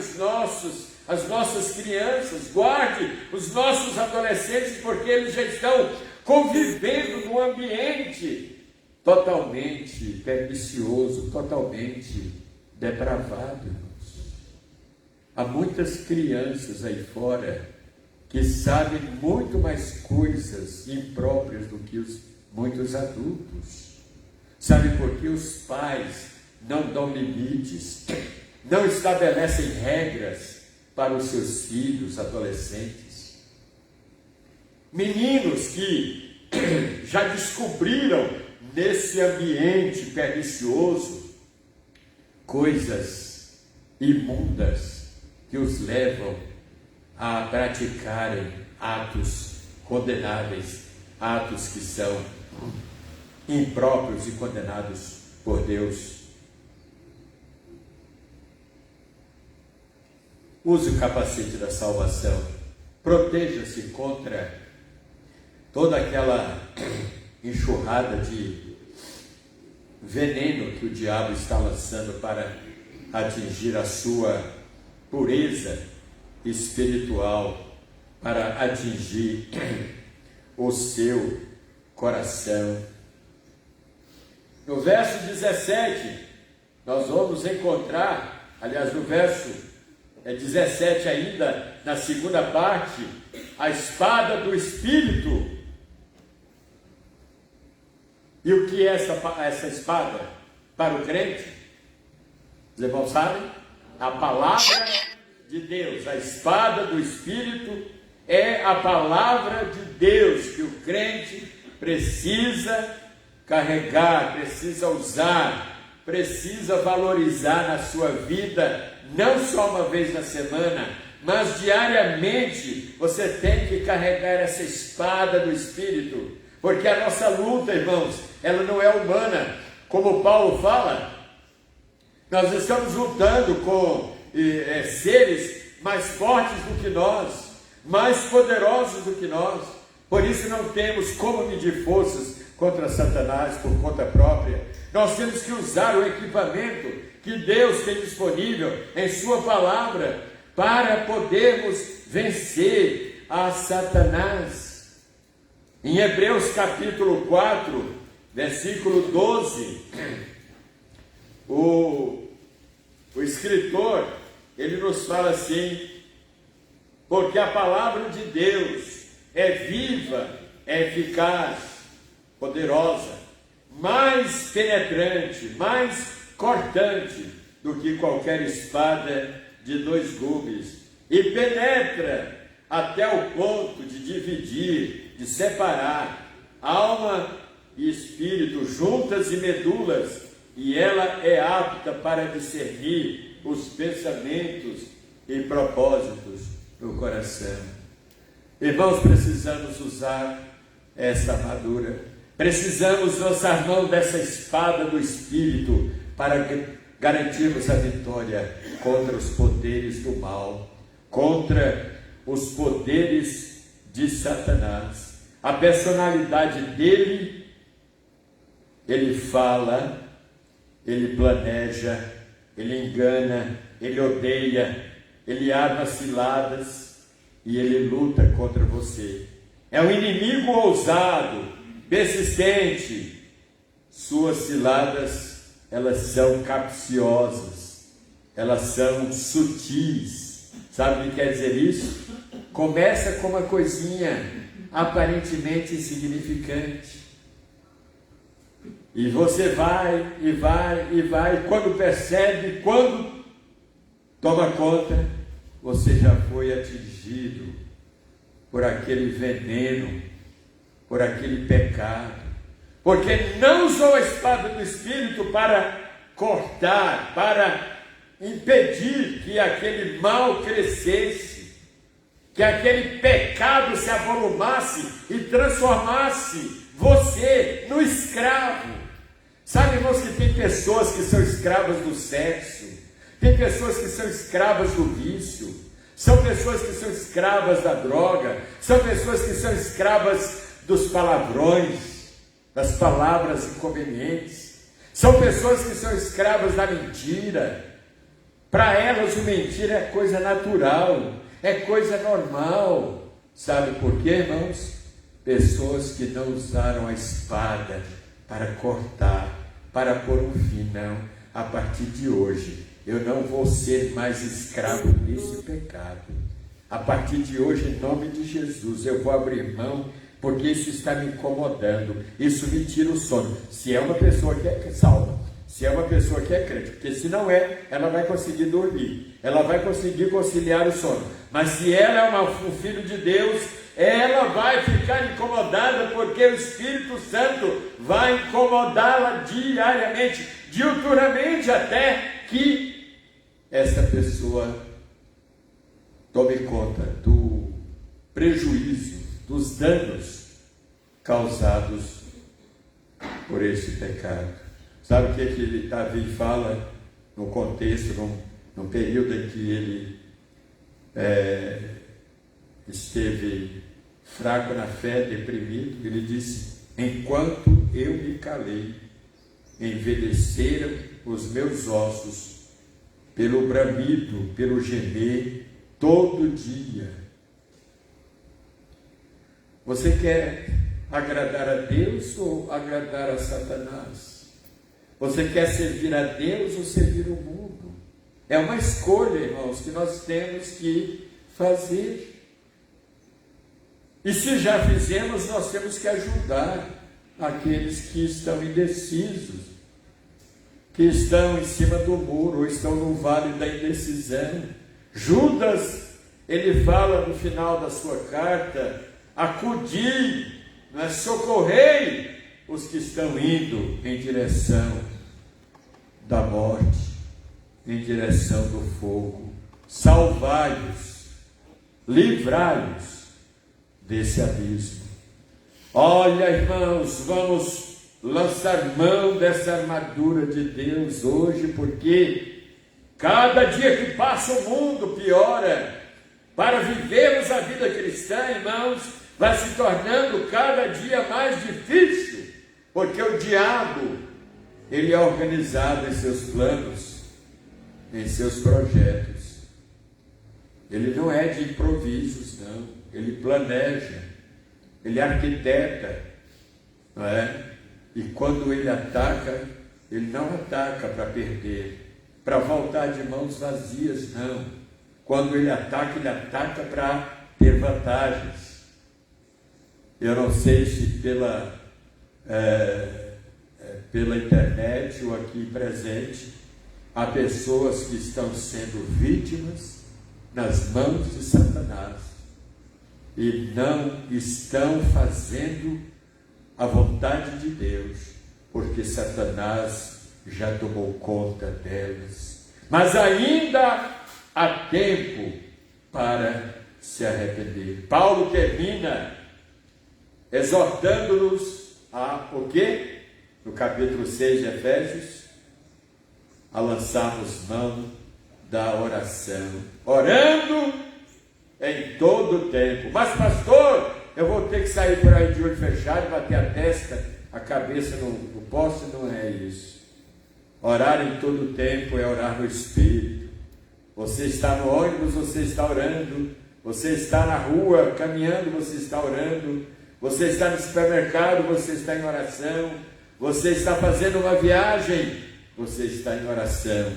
as nossas crianças, guarde os nossos adolescentes, porque eles já estão convivendo num ambiente totalmente pernicioso, totalmente depravado, irmãos. Há muitas crianças aí fora que sabem muito mais coisas impróprias do que muitos adultos. Sabe por que os pais não dão limites, não estabelecem regras para os seus filhos adolescentes? Meninos que já descobriram nesse ambiente pernicioso coisas imundas que os levam a praticarem atos condenáveis, atos que são impróprios e condenados por Deus. Use o capacete da salvação, proteja-se contra toda aquela enxurrada de veneno que o diabo está lançando para atingir a sua pureza espiritual, para atingir o seu coração. No verso 17, nós vamos encontrar, aliás, no verso 17 ainda, na segunda parte, a espada do Espírito. E o que é essa espada para o crente? Os irmãos sabem? A palavra de Deus. A espada do Espírito é a palavra de Deus que o crente precisa carregar, precisa usar, precisa valorizar na sua vida, não só uma vez na semana, mas diariamente você tem que carregar essa espada do Espírito, porque a nossa luta, irmãos, ela não é humana, como Paulo fala. Nós estamos lutando com seres mais fortes do que nós, mais poderosos do que nós. Por isso não temos como medir forças contra Satanás por conta própria. Nós temos que usar o equipamento que Deus tem disponível em sua palavra para podermos vencer a Satanás. Em Hebreus capítulo 4, versículo 12, o escritor, ele nos fala assim: porque a palavra de Deus é viva, é eficaz, poderosa, mais penetrante, mais cortante do que qualquer espada de 2 gumes, e penetra até o ponto de dividir, de separar alma e espírito, juntas e medulas, e ela é apta para discernir os pensamentos e propósitos do coração. Irmãos, precisamos usar essa armadura, precisamos lançar mão dessa espada do Espírito para garantirmos a vitória contra os poderes do mal, contra os poderes de Satanás. A personalidade dele, ele fala, ele planeja, ele engana, ele odeia, ele arma ciladas e ele luta contra você. É um inimigo ousado, persistente. Suas ciladas, elas são capciosas, elas são sutis. Sabe o que quer dizer isso? Começa com uma coisinha aparentemente insignificante, e você vai, e vai, e vai, quando percebe, quando toma conta, você já foi atingido por aquele veneno, por aquele pecado, porque não usou a espada do Espírito para cortar, para impedir que aquele mal crescesse, que aquele pecado se avolumasse e transformasse você no escravo. Sabe, irmãos, que tem pessoas que são escravas do sexo, tem pessoas que são escravas do vício, são pessoas que são escravas da droga, são pessoas que são escravas dos palavrões, das palavras inconvenientes, são pessoas que são escravas da mentira, Para elas o mentir é coisa natural, é coisa normal. Sabe por quê, irmãos? Pessoas que não usaram a espada para cortar, para pôr um fim, não. A partir de hoje, eu não vou ser mais escravo desse pecado. A partir de hoje, em nome de Jesus, eu vou abrir mão, porque isso está me incomodando, isso me tira o sono. Se é uma pessoa que é salva, se é uma pessoa que é crente, porque se não é, ela vai conseguir dormir, ela vai conseguir conciliar o sono. Mas se ela é um filho de Deus, ela vai ficar incomodada, porque o Espírito Santo vai incomodá-la diariamente, diuturnamente, até que essa pessoa tome conta do prejuízo, dos danos causados por esse pecado. Sabe o que Davi fala no contexto, no período em que ele esteve fraco na fé, deprimido? Ele disse: enquanto eu me calei, envelheceram os meus ossos pelo bramido, pelo gemer todo dia. Você quer agradar a Deus ou agradar a Satanás? Você quer servir a Deus ou servir o mundo? É uma escolha, irmãos, que nós temos que fazer. E se já fizemos, nós temos que ajudar aqueles que estão indecisos, que estão em cima do muro, ou estão no vale da indecisão. Judas, ele fala no final da sua carta: acudi, socorrei os que estão indo em direção da morte, em direção do fogo. Salvai-os, livrai-os desse abismo. Olha, irmãos, vamos lançar mão dessa armadura de Deus hoje, porque cada dia que passa o mundo piora. Para vivermos a vida cristã, irmãos, vai se tornando cada dia mais difícil, porque o diabo, ele é organizado em seus planos, em seus projetos. Ele não é de improvisos, não. Ele planeja, ele arquiteta, não é? E quando ele ataca, ele não ataca para perder, para voltar de mãos vazias, não. Quando ele ataca para ter vantagens. Eu não sei se pela internet ou aqui presente, há pessoas que estão sendo vítimas nas mãos de Satanás e não estão fazendo a vontade de Deus, porque Satanás já tomou conta delas. Mas ainda há tempo para se arrepender. Paulo termina exortando-nos a o quê? No capítulo 6 de Efésios, a lançarmos mão da oração, orando em todo o tempo. Mas pastor, eu vou ter que sair por aí de olho fechado, bater a testa, a cabeça no poste? Não é isso. Orar em todo o tempo é orar no Espírito. Você está no ônibus, você está orando. Você está na rua caminhando, você está orando. Você está no supermercado, você está em oração. Você está fazendo uma viagem, você está em oração,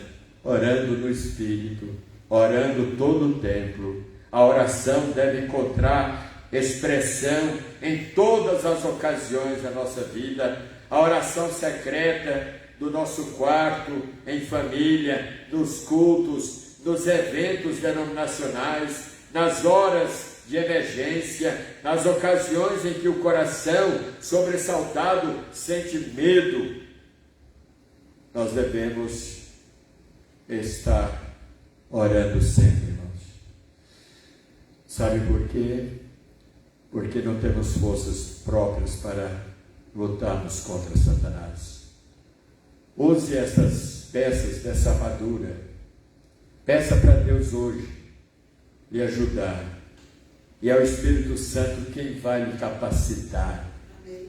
orando no Espírito, orando todo o tempo. A oração deve encontrar expressão em todas as ocasiões da nossa vida. A oração secreta do nosso quarto, em família, nos cultos, nos eventos denominacionais, nas horas de emergência, nas ocasiões em que o coração sobressaltado sente medo. Nós devemos estar orando sempre, irmãos. Sabe por quê? Porque não temos forças próprias para lutarmos contra Satanás. Use essas peças dessa armadura. Peça para Deus hoje lhe ajudar. E é o Espírito Santo quem vai lhe capacitar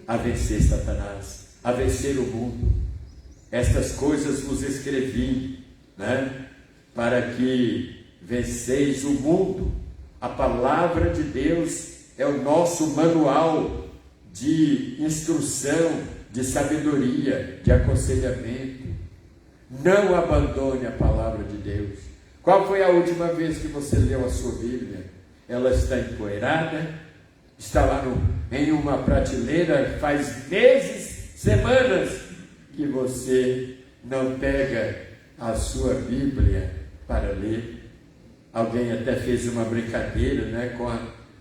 a vencer Satanás, a vencer o mundo. Estas coisas vos escrevi, né? para que venceis o mundo. A palavra de Deus é o nosso manual de instrução, de sabedoria, de aconselhamento. Não abandone a palavra de Deus. Qual foi a última vez que você leu a sua Bíblia? Ela está empoeirada, está lá em uma prateleira, faz meses, semanas, que você não pega a sua Bíblia para ler. Alguém até fez uma brincadeira, né, com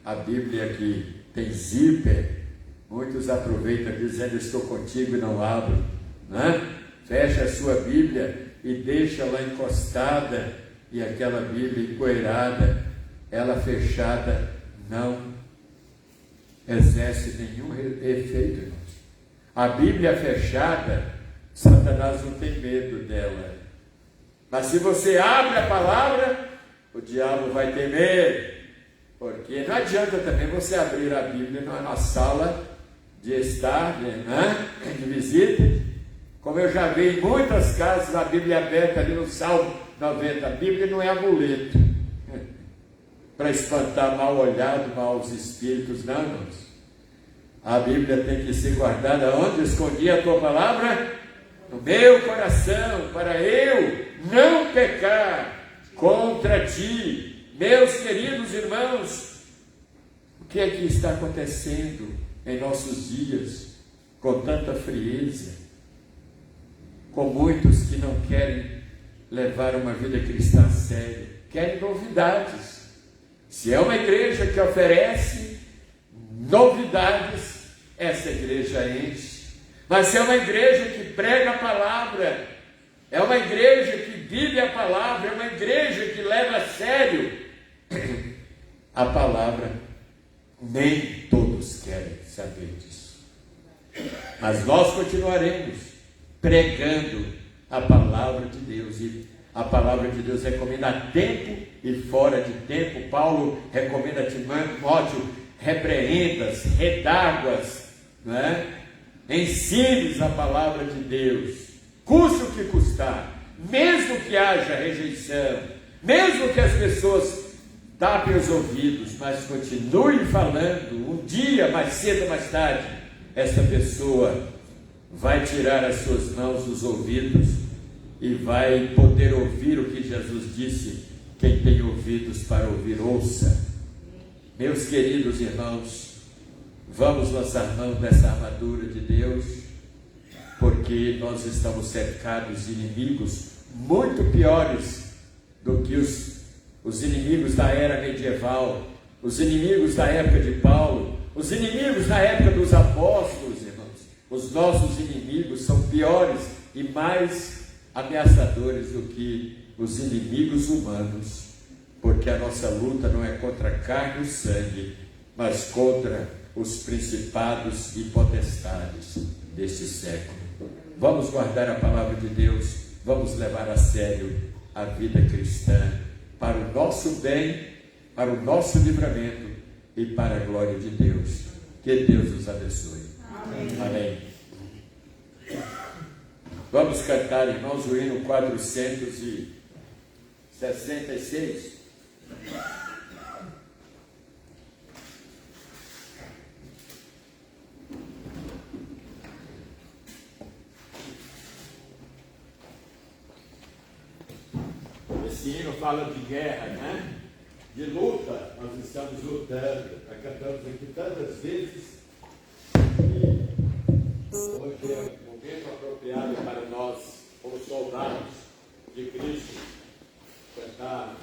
a Bíblia que tem zíper. Muitos aproveitam dizendo: estou contigo e não abro, né? Fecha a sua Bíblia e deixa lá encostada, e aquela Bíblia empoeirada, ela fechada, não exerce nenhum efeito, irmãos. A Bíblia fechada, Satanás não tem medo dela. Mas se você abre a palavra, o diabo vai temer. Porque não adianta também você abrir a Bíblia na sala de estar, né, de visita. Como eu já vi em muitas casas a Bíblia aberta ali no Salmo 90. A Bíblia não é amuleto para espantar mal olhado, maus espíritos, não, irmãos. A Bíblia tem que ser guardada onde? Escondi a tua palavra? No meu coração, para eu não pecar contra ti. Meus queridos irmãos, o que é que está acontecendo em nossos dias com tanta frieza, com muitos que não querem levar uma vida cristã a sério, querem novidades? Se é uma igreja que oferece novidades, essa igreja enche. Mas se é uma igreja que prega a palavra, é uma igreja que vive a palavra, é uma igreja que leva a sério a palavra, nem todos querem saber disso. Mas nós continuaremos pregando a palavra de Deus, e a palavra de Deus recomenda a tempo e fora de tempo. Paulo recomenda a Timóteo: repreendas, redarguas, não é? Ensines a palavra de Deus, custe o que custar, mesmo que haja rejeição, mesmo que as pessoas tapem os ouvidos, mas continue falando. Um dia, mais cedo ou mais tarde, essa pessoa vai tirar as suas mãos dos ouvidos e vai poder ouvir o que Jesus disse: quem tem ouvidos para ouvir, ouça. Meus queridos irmãos, vamos lançar mão dessa armadura de Deus, porque nós estamos cercados de inimigos muito piores do que os inimigos da era medieval, os inimigos da época de Paulo, os inimigos da época dos apóstolos, irmãos. Os nossos inimigos são piores e mais ameaçadores do que os inimigos humanos, porque a nossa luta não é contra a carne e o sangue, mas contra os principados e potestades deste século. Vamos guardar a palavra de Deus, vamos levar a sério a vida cristã, para o nosso bem, para o nosso livramento e para a glória de Deus. Que Deus nos abençoe. Amém. Amém. Vamos cantar, irmãos, o hino 466. Esse hino fala de guerra, né? De luta. Nós estamos lutando. Já cantamos aqui tantas vezes. E hoje é o momento apropriado para nós, como soldados de Cristo, cantar.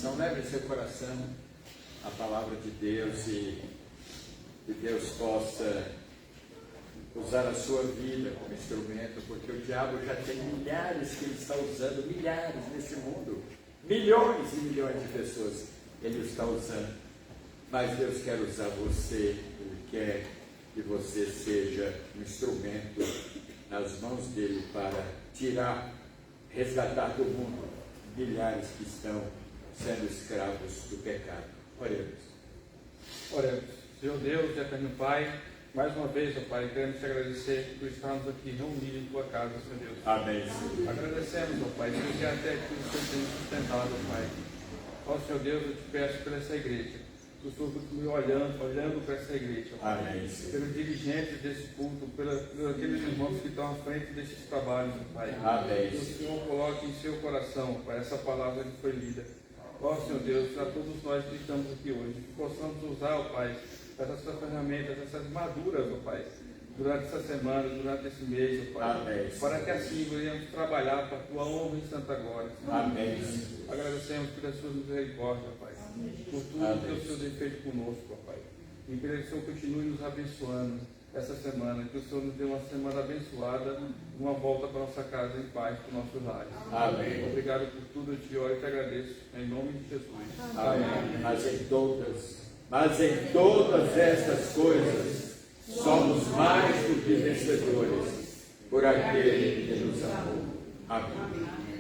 coração, leve em seu coração a palavra de Deus e que Deus possa usar a sua vida como instrumento, porque o diabo já tem milhares que ele está usando, milhares nesse mundo, milhões e milhões de pessoas ele está usando, mas Deus quer usar você, Ele quer que você seja um instrumento nas mãos dele para tirar, resgatar do mundo milhares que estão sendo escravos do pecado. Oremos. Oremos. Senhor Deus, eterno Pai, mais uma vez, ó Pai, queremos te agradecer por estarmos aqui reunidos em tua casa, Senhor Deus. Amém, Senhor. Agradecemos, ó Pai, porque até aqui o Senhor tem sustentado, ó Pai. Ó Senhor Deus, eu te peço por essa igreja, que o Senhor continue olhando para essa igreja, ó Pai. Amém, Senhor. Pelos dirigentes desse culto, pelos aqueles irmãos que estão à frente desses trabalhos, ó Pai. Amém. Que o Senhor coloque em seu coração, Pai, essa palavra que foi lida. Ó Senhor Deus, para todos nós que estamos aqui hoje, que possamos usar, ó Pai, essas ferramentas, essas maduras, ó Pai, durante essa semana, durante esse mês, ó Pai, Amém. para que assim venhamos trabalhar para a tua honra e santa glória. Amém. Agradecemos pelas suas misericórdias, ó Pai, por tudo Amém. que o Senhor tem feito conosco, ó Pai, e que o Senhor continue nos abençoando essa semana, que o Senhor nos dê uma semana abençoada, uma volta para nossa casa em paz, para os nossos lares. Amém. Obrigado por tudo, eu te oro e te agradeço, em nome de Jesus. Amém. Mas em todas estas coisas, somos mais do que vencedores por aquele que nos amou. Amém.